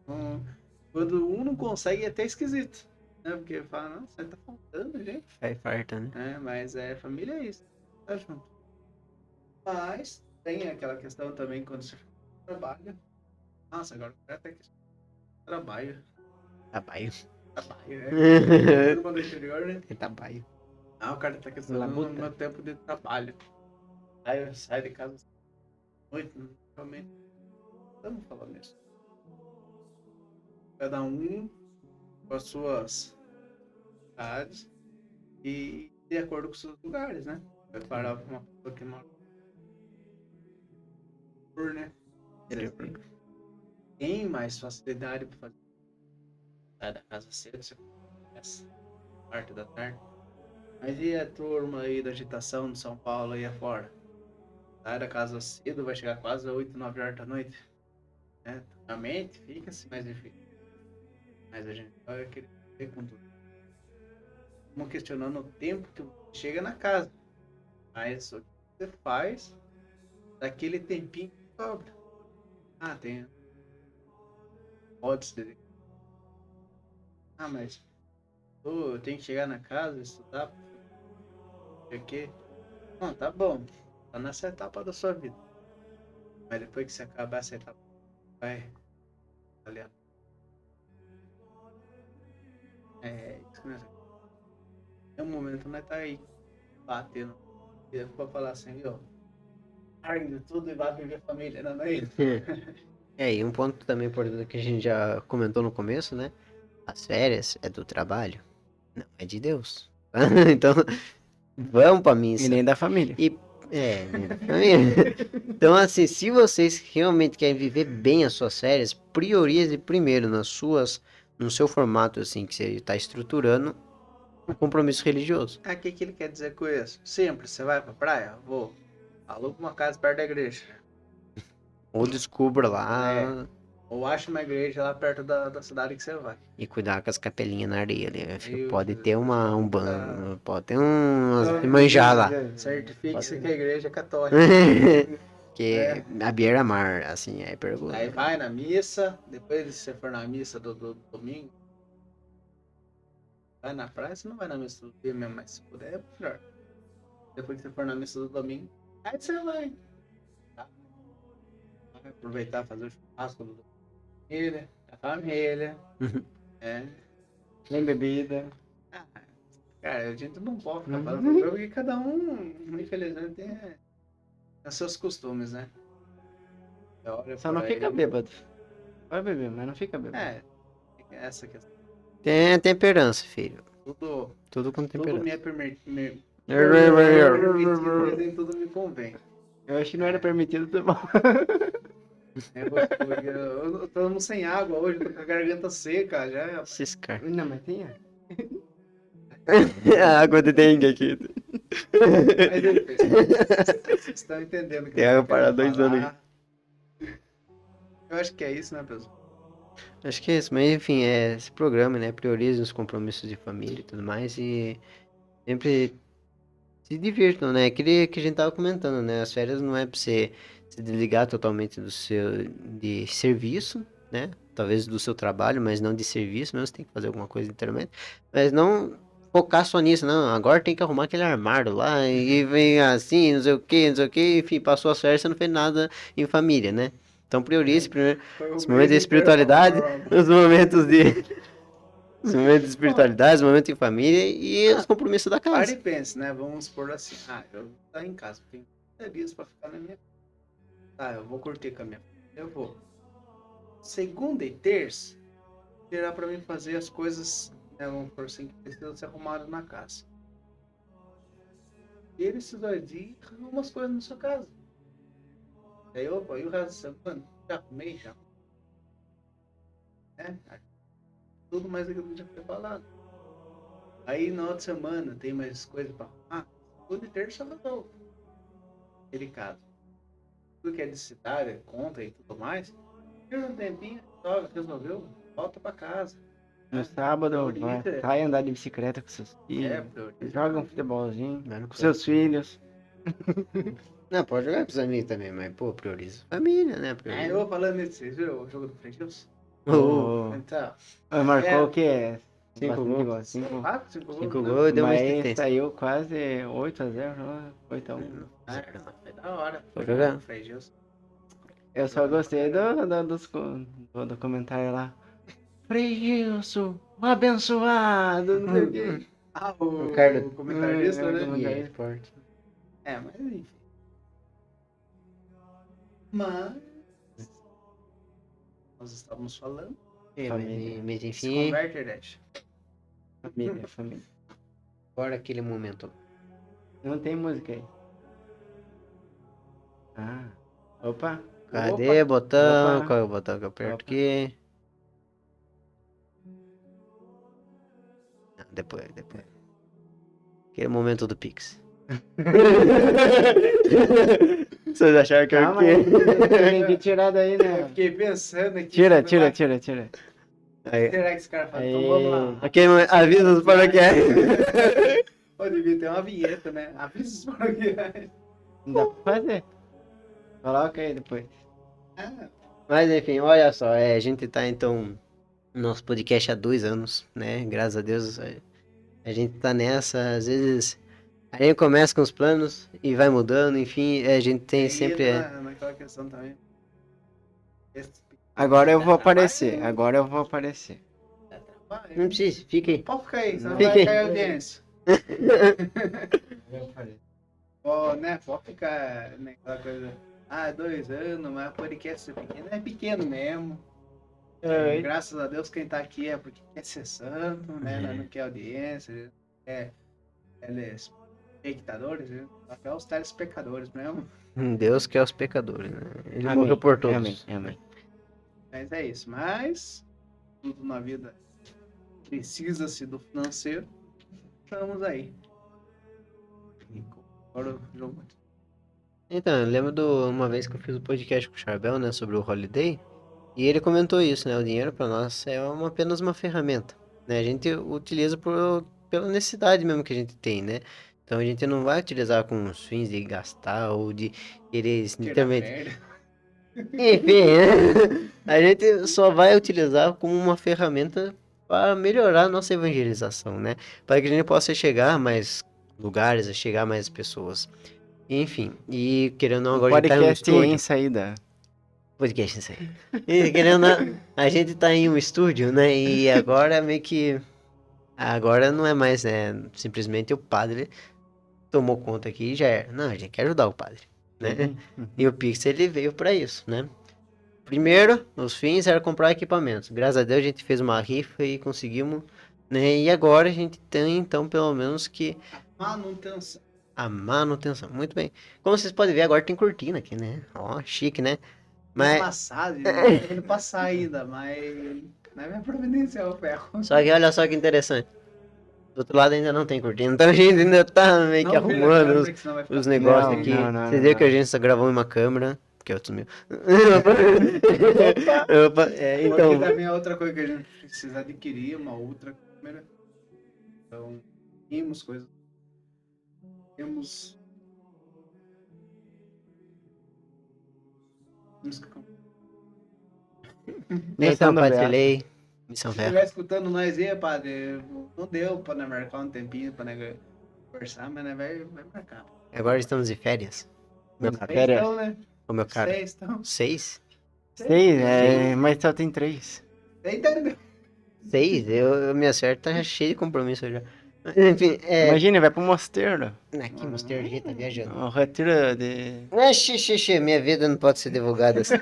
Então, quando um não consegue, é até esquisito. Né? Porque fala, não, você tá faltando, gente. Faz farta, né? Mas família é isso, tá junto. Mas tem aquela questão também quando você trabalha. Nossa, agora eu quero até que trabalho. Trabalho. Todo mundo do interior, né? Trabalho. O cara tá questionando no meu tempo de trabalho. Aí eu saio de casa noite, realmente. Estamos falando isso. Cada um com as suas cidades e de acordo com os seus lugares, né? Vai parar pra uma pessoa que mora por, né? Tem mais facilidade para fazer. Sai da casa cedo, você começa parte da tarde. Mas e a turma aí da agitação de São Paulo aí afora? Sai da casa cedo, vai chegar quase 8, 9 horas da noite. Né? Realmente fica assim mais difícil. Mas a gente vai querer ver com tudo. Estamos questionando o tempo que você chega na casa. Mas o que você faz daquele tempinho que sobra. Tem. Pode se dedicar. Mas eu tenho que chegar na casa, estudar. Porque. Não, tá bom. Tá nessa etapa da sua vida. Mas depois que você acabar essa etapa, vai. Aliás. Isso que nós. Tem um momento nós tá aí batendo. Pra falar assim, viu? Larga de tudo e vai viver família, não é isso? E um ponto também importante que a gente já comentou no começo, né? As férias é do trabalho, não é de Deus. Então, vamos pra missa. E nem da família. Nem da família. Então, assim, se vocês realmente querem viver bem as suas férias, priorize primeiro no seu formato, assim, que você está estruturando, um compromisso religioso. O que ele quer dizer com isso? Simples, você vai pra praia? Vou. Aluga uma casa perto da igreja. Ou descubra lá Ou acha uma igreja lá perto da cidade que você vai. e cuidar com as capelinhas na areia ali. Acho que Isso, pode ter um banho, pode ter Ah, manjar lá. Certifique-se que a igreja é católica. Que a beira-mar, assim, é pergunta. Aí vai na missa, depois se você for na missa do domingo, vai na praia, você não vai na missa do dia mesmo, mas se puder é melhor. Depois que você for na missa do domingo, aí você vai. Tá? Vai aproveitar fazer o churrasco do família, da família. Nem bebida. Cara, a gente não pode ficar falando porque cada um, infelizmente, tem os seus costumes, né? Só não fica bêbado. Vai beber, mas não fica bêbado. Essa questão. Tem a temperança, filho. Tudo Tudo com temperança. me é permitido, mas nem tudo me convém. Eu acho que não era permitido tomar. Eu tô sem água hoje, tô com a garganta seca já. Ciscar. Não, mas tem. A água de dengue aqui. Mas vocês estão entendendo que Tem eu água tô para querendo 2 anos falar. Eu acho que é isso, né, pessoal? Acho que é isso, mas enfim, esse programa, né? Priorize os compromissos de família e tudo mais e sempre se divirtam, né? Aquele que a gente tava comentando, né? As férias não é pra você se desligar totalmente de serviço, né? Talvez do seu trabalho, mas não de serviço, mesmo você tem que fazer alguma coisa internamente, mas não focar só nisso, não. Agora tem que arrumar aquele armário lá e vem assim, não sei o que, enfim, passou as férias, você não fez nada em família, né? Então priorize primeiro os momentos de espiritualidade, os momentos de espiritualidade, os momentos em família e os compromissos da Pare casa. e pense, né? Vamos supor assim, eu tô em casa, tenho 30 dias pra ficar na minha casa. Tá, eu vou curtir com a minha família. Eu vou. Segunda e terça, tirar pra mim fazer as coisas, né, vamos por assim, que precisam ser arrumadas na casa. E esses 2 dias, arruma umas coisas na sua casa. Aí eu, e o resto da semana, já arrumei, já. Né? Tudo mais aquilo que já foi falado. Aí na outra semana tem mais coisa pra arrumar. Segunda e terça eu resolvo. Delicado. Tudo que é de cidade, conta e tudo mais. Tira um tempinho, só resolveu, volta pra casa. No sábado, Prioriza. vai andar de bicicleta com seus filhos. Prioriza. Joga um futebolzinho Vai no com seus filhos. Não, pode jogar com os amigos também, mas, pô, prioriza a família, né? É, Prioriza. eu vou falando nisso, vocês viram o jogo do Frejus? Oh, Então, Marcou o quê? 5 Bastante gols. 5 4, 5 gols. 5 né? gols e deu uma Mas assistência. saiu quase 8-0, 8-1. Ah, foi da hora. Foi jogar. O Frejus. Eu só gostei do comentário lá. Frei Gilson, o abençoado, não sei o quê. Ah, O cara- o comentarista, É, né? comentarista. E aí, esporte. É, mas enfim. Mas nós estávamos falando. Família. Mas Se enfim, converte, Red. Família. agora aquele momento. Não tem música aí. Ah. Opa. Cadê o botão? Opa. Qual é o botão que eu aperto Opa. aqui? Não, depois. Aquele momento do Pix. Vocês acharam que Calma aí. Tem que tirar daí, Eu né? fiquei pensando aqui. Tira. Será que esse cara fala? Então vamos lá. Aquele momento, avisa os paroquiais. Pô, devia ter uma vinheta, né? Avisa os paroquiais. Não dá pra fazer. Coloca aí depois. Ah, Mas enfim, olha só, a gente tá então no nosso podcast há 2 anos, né? Graças a Deus a gente tá nessa, às vezes a gente começa com os planos e vai mudando, enfim, a gente tem aí sempre. naquela questão também. Esse Agora eu vou trabalho, aparecer. Agora eu vou aparecer. trabalho. Não precisa, fica aí. Pode ficar aí, senão Fica vai aí. cair a audiência. Ó, né? Pode ficar naquela coisa. Ah, 2 anos, mas o podcast é pequeno. É pequeno mesmo. Graças a Deus quem tá aqui é porque quer ser santo, né? Nós não quer audiência, é espectadores, né? Até os telespectadores mesmo. Deus quer os pecadores, né? Ele Amém. morreu por todos. Amém. Mas é isso. Mas tudo na vida precisa-se do financeiro. Estamos aí. Agora o jogo. Então, eu lembro de uma vez que eu fiz um podcast com o Charbel, né, sobre o Holiday, e ele comentou isso, né, o dinheiro para nós é apenas uma ferramenta, né, a gente utiliza pela necessidade mesmo que a gente tem, né, então a gente não vai utilizar com os fins de gastar ou de querer simplesmente... Enfim, né? A gente só vai utilizar como uma ferramenta para melhorar a nossa evangelização, né, para que a gente possa chegar a mais lugares, a chegar a mais pessoas. Enfim, e querendo ou não, agora a gente tá no Podcast estúdio. em saída. Podcast, isso aí. E querendo ou não, a gente tá em um estúdio, né? E agora meio que. Agora não é mais, né? Simplesmente o padre tomou conta aqui e já era. Não, a gente quer ajudar o padre, né? E o Pix ele veio pra isso, né? Primeiro, os fins era comprar equipamentos. Graças a Deus a gente fez uma rifa e conseguimos, né? E agora a gente tem, então, pelo menos que. Manutenção. A manutenção, muito bem. Como vocês podem ver, agora tem cortina aqui, né? Ó, chique, né? Mas, Passado, né? Indo pra saída, mas não é minha providencial o ferro. só que olha só que interessante. Do outro lado ainda não tem cortina, então a gente ainda tá meio que Não vira a arrumando câmera, os, que senão vai ficar os negócios Não, aqui. não, Vocês viram não. que a gente só gravou em uma câmera, que é outro meu. Opa, então, Porque também é outra coisa que a gente precisa adquirir, uma outra câmera. Então, temos coisas. Temos. missão Cortando Patilei, missão Se ferro. estiver escutando nós aí, padre, não deu pra nós marcar um tempinho pra nós conversar, mas nós vai marcar. Agora estamos de férias. Meu caro, Férias. Então, né? ô meu caro. Seis, então. 6? Sei, mas só tem 3. Entendeu? 6? Minha certa tá cheia de compromisso já. Enfim, Imagina, vai pro mosteiro. Aqui, mosteiro, a gente tá viajando. Um retiro de... Minha vida não pode ser divulgada assim.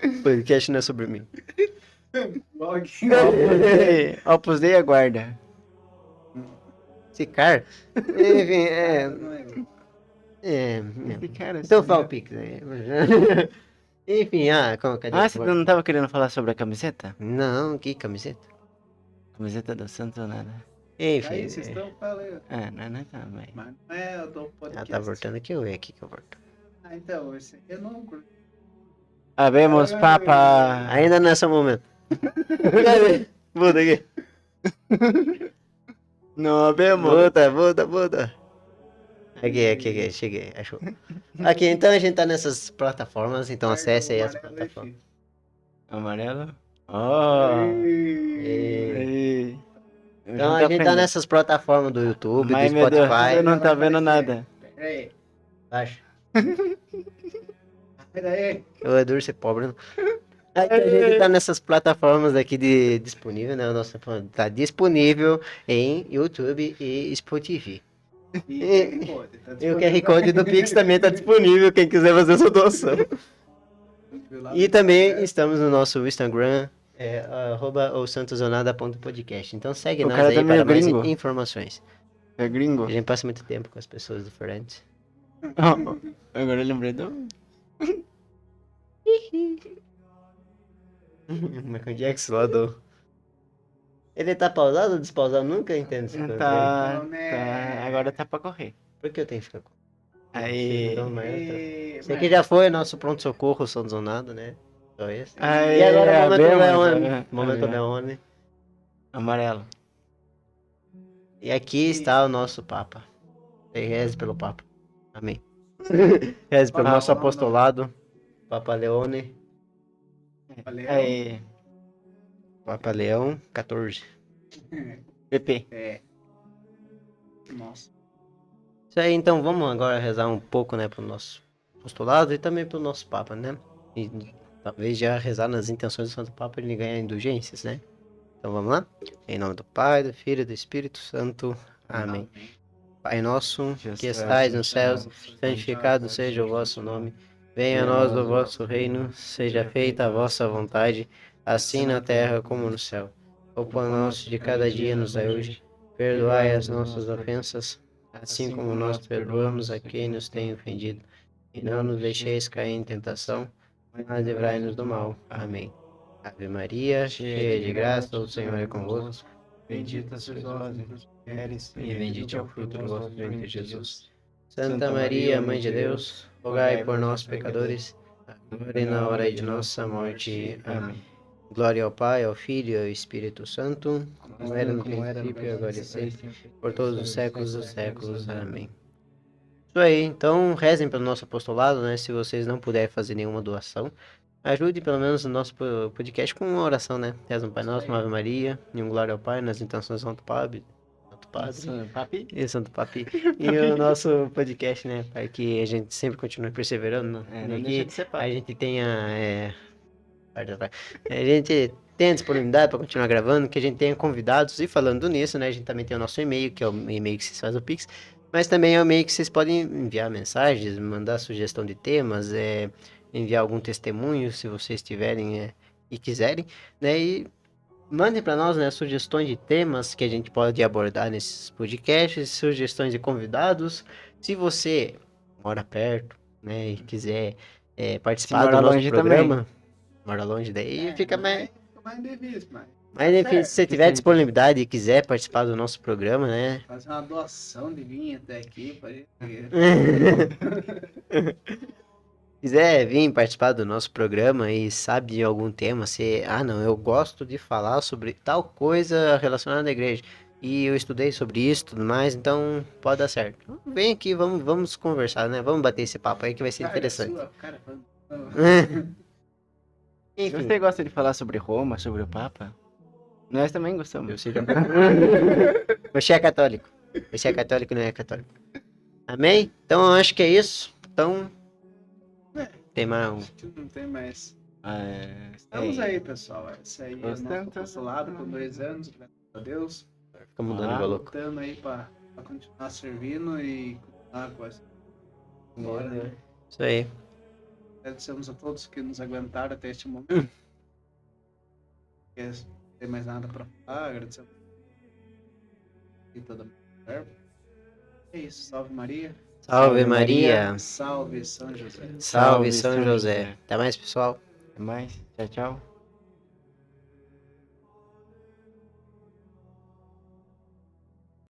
O podcast não é sobre mim. Opus Dei aguarda. Ficar? Enfim, Esse cara, Então assim, fala o né? Pix aí. Enfim, cadê? Ah, você não tava querendo falar sobre a camiseta? Não, que camiseta? Camiseta do Santos ou nada? Enfim, Aí vocês estão falando. Não tá, mas... Mas não é do ela podcast. tá voltando aqui ou é aqui que eu volto? Ah, então, esse aqui eu não curto. Habemos papa... Ainda nesse momento. Cadê? Muda aqui. Não habemos... Muda. Aqui, cheguei, achou. Aqui, então a gente tá nessas plataformas, então acesse aí as plataformas. Amarelo? Oh! E- Aí. Então a gente tá nessas plataformas do YouTube, Mas, do meu Deus, Spotify. você não tá vendo nada. Peraí. Baixa. Peraí. O Edu ser pobre. Não. Aqui a gente tá nessas plataformas aqui disponível, né? O nosso tá disponível em YouTube e Spotify. E o QR Code do Pix também tá disponível, quem quiser fazer essa doação. E também estamos no nosso Instagram, @osantosonada.podcast. Então segue O nós cara aí tá para meio mais gringo. informações. É gringo? A gente passa muito tempo com as pessoas diferentes. Agora eu lembrei do... Michael Jackson lá do... Ele tá pausado ou despausado? Nunca entendo esse controle. Tá, Então, né? tá. Agora tá pra correr. Por que eu tenho que ficar com... Aí... Não, mas eu tô- E- Esse aqui já foi nosso pronto-socorro, São Zonado, né? Só esse. Aí, E agora o momento abemos, Leone. né? Momento Leone. Amarelo. E aqui está o nosso Papa. E reze pelo Papa. Amém. Reze pelo nosso apostolado. Papa Leone. Valeu. Aí... Papa Leão 14. PP. É. Nossa. Isso aí, então vamos agora rezar um pouco, né, pro nosso apostolado e também pro nosso Papa, né? E talvez já rezar nas intenções do Santo Papa ele ganhar indulgências, né? Então vamos lá? Em nome do Pai, do Filho e do Espírito Santo. Amém. Pai nosso, que estais nos céus, santificado seja o vosso nome. Venha a nós o vosso reino, seja feita a vossa vontade, assim na terra como no céu. O pão nosso de cada dia nos dai hoje. Perdoai as nossas ofensas, assim como nós perdoamos a quem nos tem ofendido. E não nos deixeis cair em tentação, mas livrai-nos do mal. Amém. Ave Maria, cheia de graça, o Senhor é convosco. Bendita sois vós entre as mulheres, E bendito é o fruto do vosso ventre, Jesus. Santa Maria, Mãe de Deus, rogai por nós, pecadores, agora e na hora de nossa morte. Amém. Glória ao Pai, ao Filho e ao Espírito Santo, como era no princípio, agora e sempre, por todos os séculos dos séculos. Amém. Isso aí, então rezem pelo nosso apostolado, né? Se vocês não puderem fazer nenhuma doação, ajude pelo menos o nosso podcast com uma oração, né? Reza um Pai Nosso, uma Ave Maria, e um Glória ao Pai, nas intenções do Santo Padre. Papi? E Santo Papi. E o nosso podcast, né, Pai, que a gente sempre continue perseverando. É, Né, não que deixa de ser a papi. gente tenha. A gente tenha disponibilidade para continuar gravando, que a gente tenha convidados. E falando nisso, né, a gente também tem o nosso e-mail, que é o e-mail que vocês fazem o Pix. Mas também é o e-mail que vocês podem enviar mensagens, mandar sugestão de temas, enviar algum testemunho, se vocês tiverem e quiserem, né? E mandem para nós, né, sugestões de temas que a gente pode abordar nesses podcasts, sugestões de convidados. Se você mora perto, né, e quiser participar mora do nosso longe programa, mora longe, daí fica mais... Mais difícil, mas Mas enfim, se você tiver Sim. disponibilidade e quiser participar do nosso programa, né, fazer uma doação de vinho até aqui pra gente. quiser vir participar do nosso programa e sabe de algum tema, não, eu gosto de falar sobre tal coisa relacionada à igreja e eu estudei sobre isso e tudo mais, então pode dar certo. Vem aqui, vamos conversar, né? Vamos bater esse papo aí que vai ser interessante. Cara, Se Enfim, você gosta de falar sobre Roma, sobre o Papa, nós também gostamos. eu seja... Você é católico. Você é católico, não é católico. Amém? Então eu acho que é isso. Então, tem mais um... não tem mais. É, Estamos aí, pessoal. Esse aí é o Os nosso tantos- apostolado por 2 anos. a Deus. Fica mudando Ah, igual louco. Voltando aí pra continuar servindo e continuar com essa. Embora, né? Isso aí. Agradecemos a todos que nos aguentaram até este momento. Não tem mais nada para falar. Agradecemos e toda a verba. É isso. Salve Maria. Salve Maria. Salve São José. Salve São José. Até mais, pessoal. Até mais. Tchau, tchau.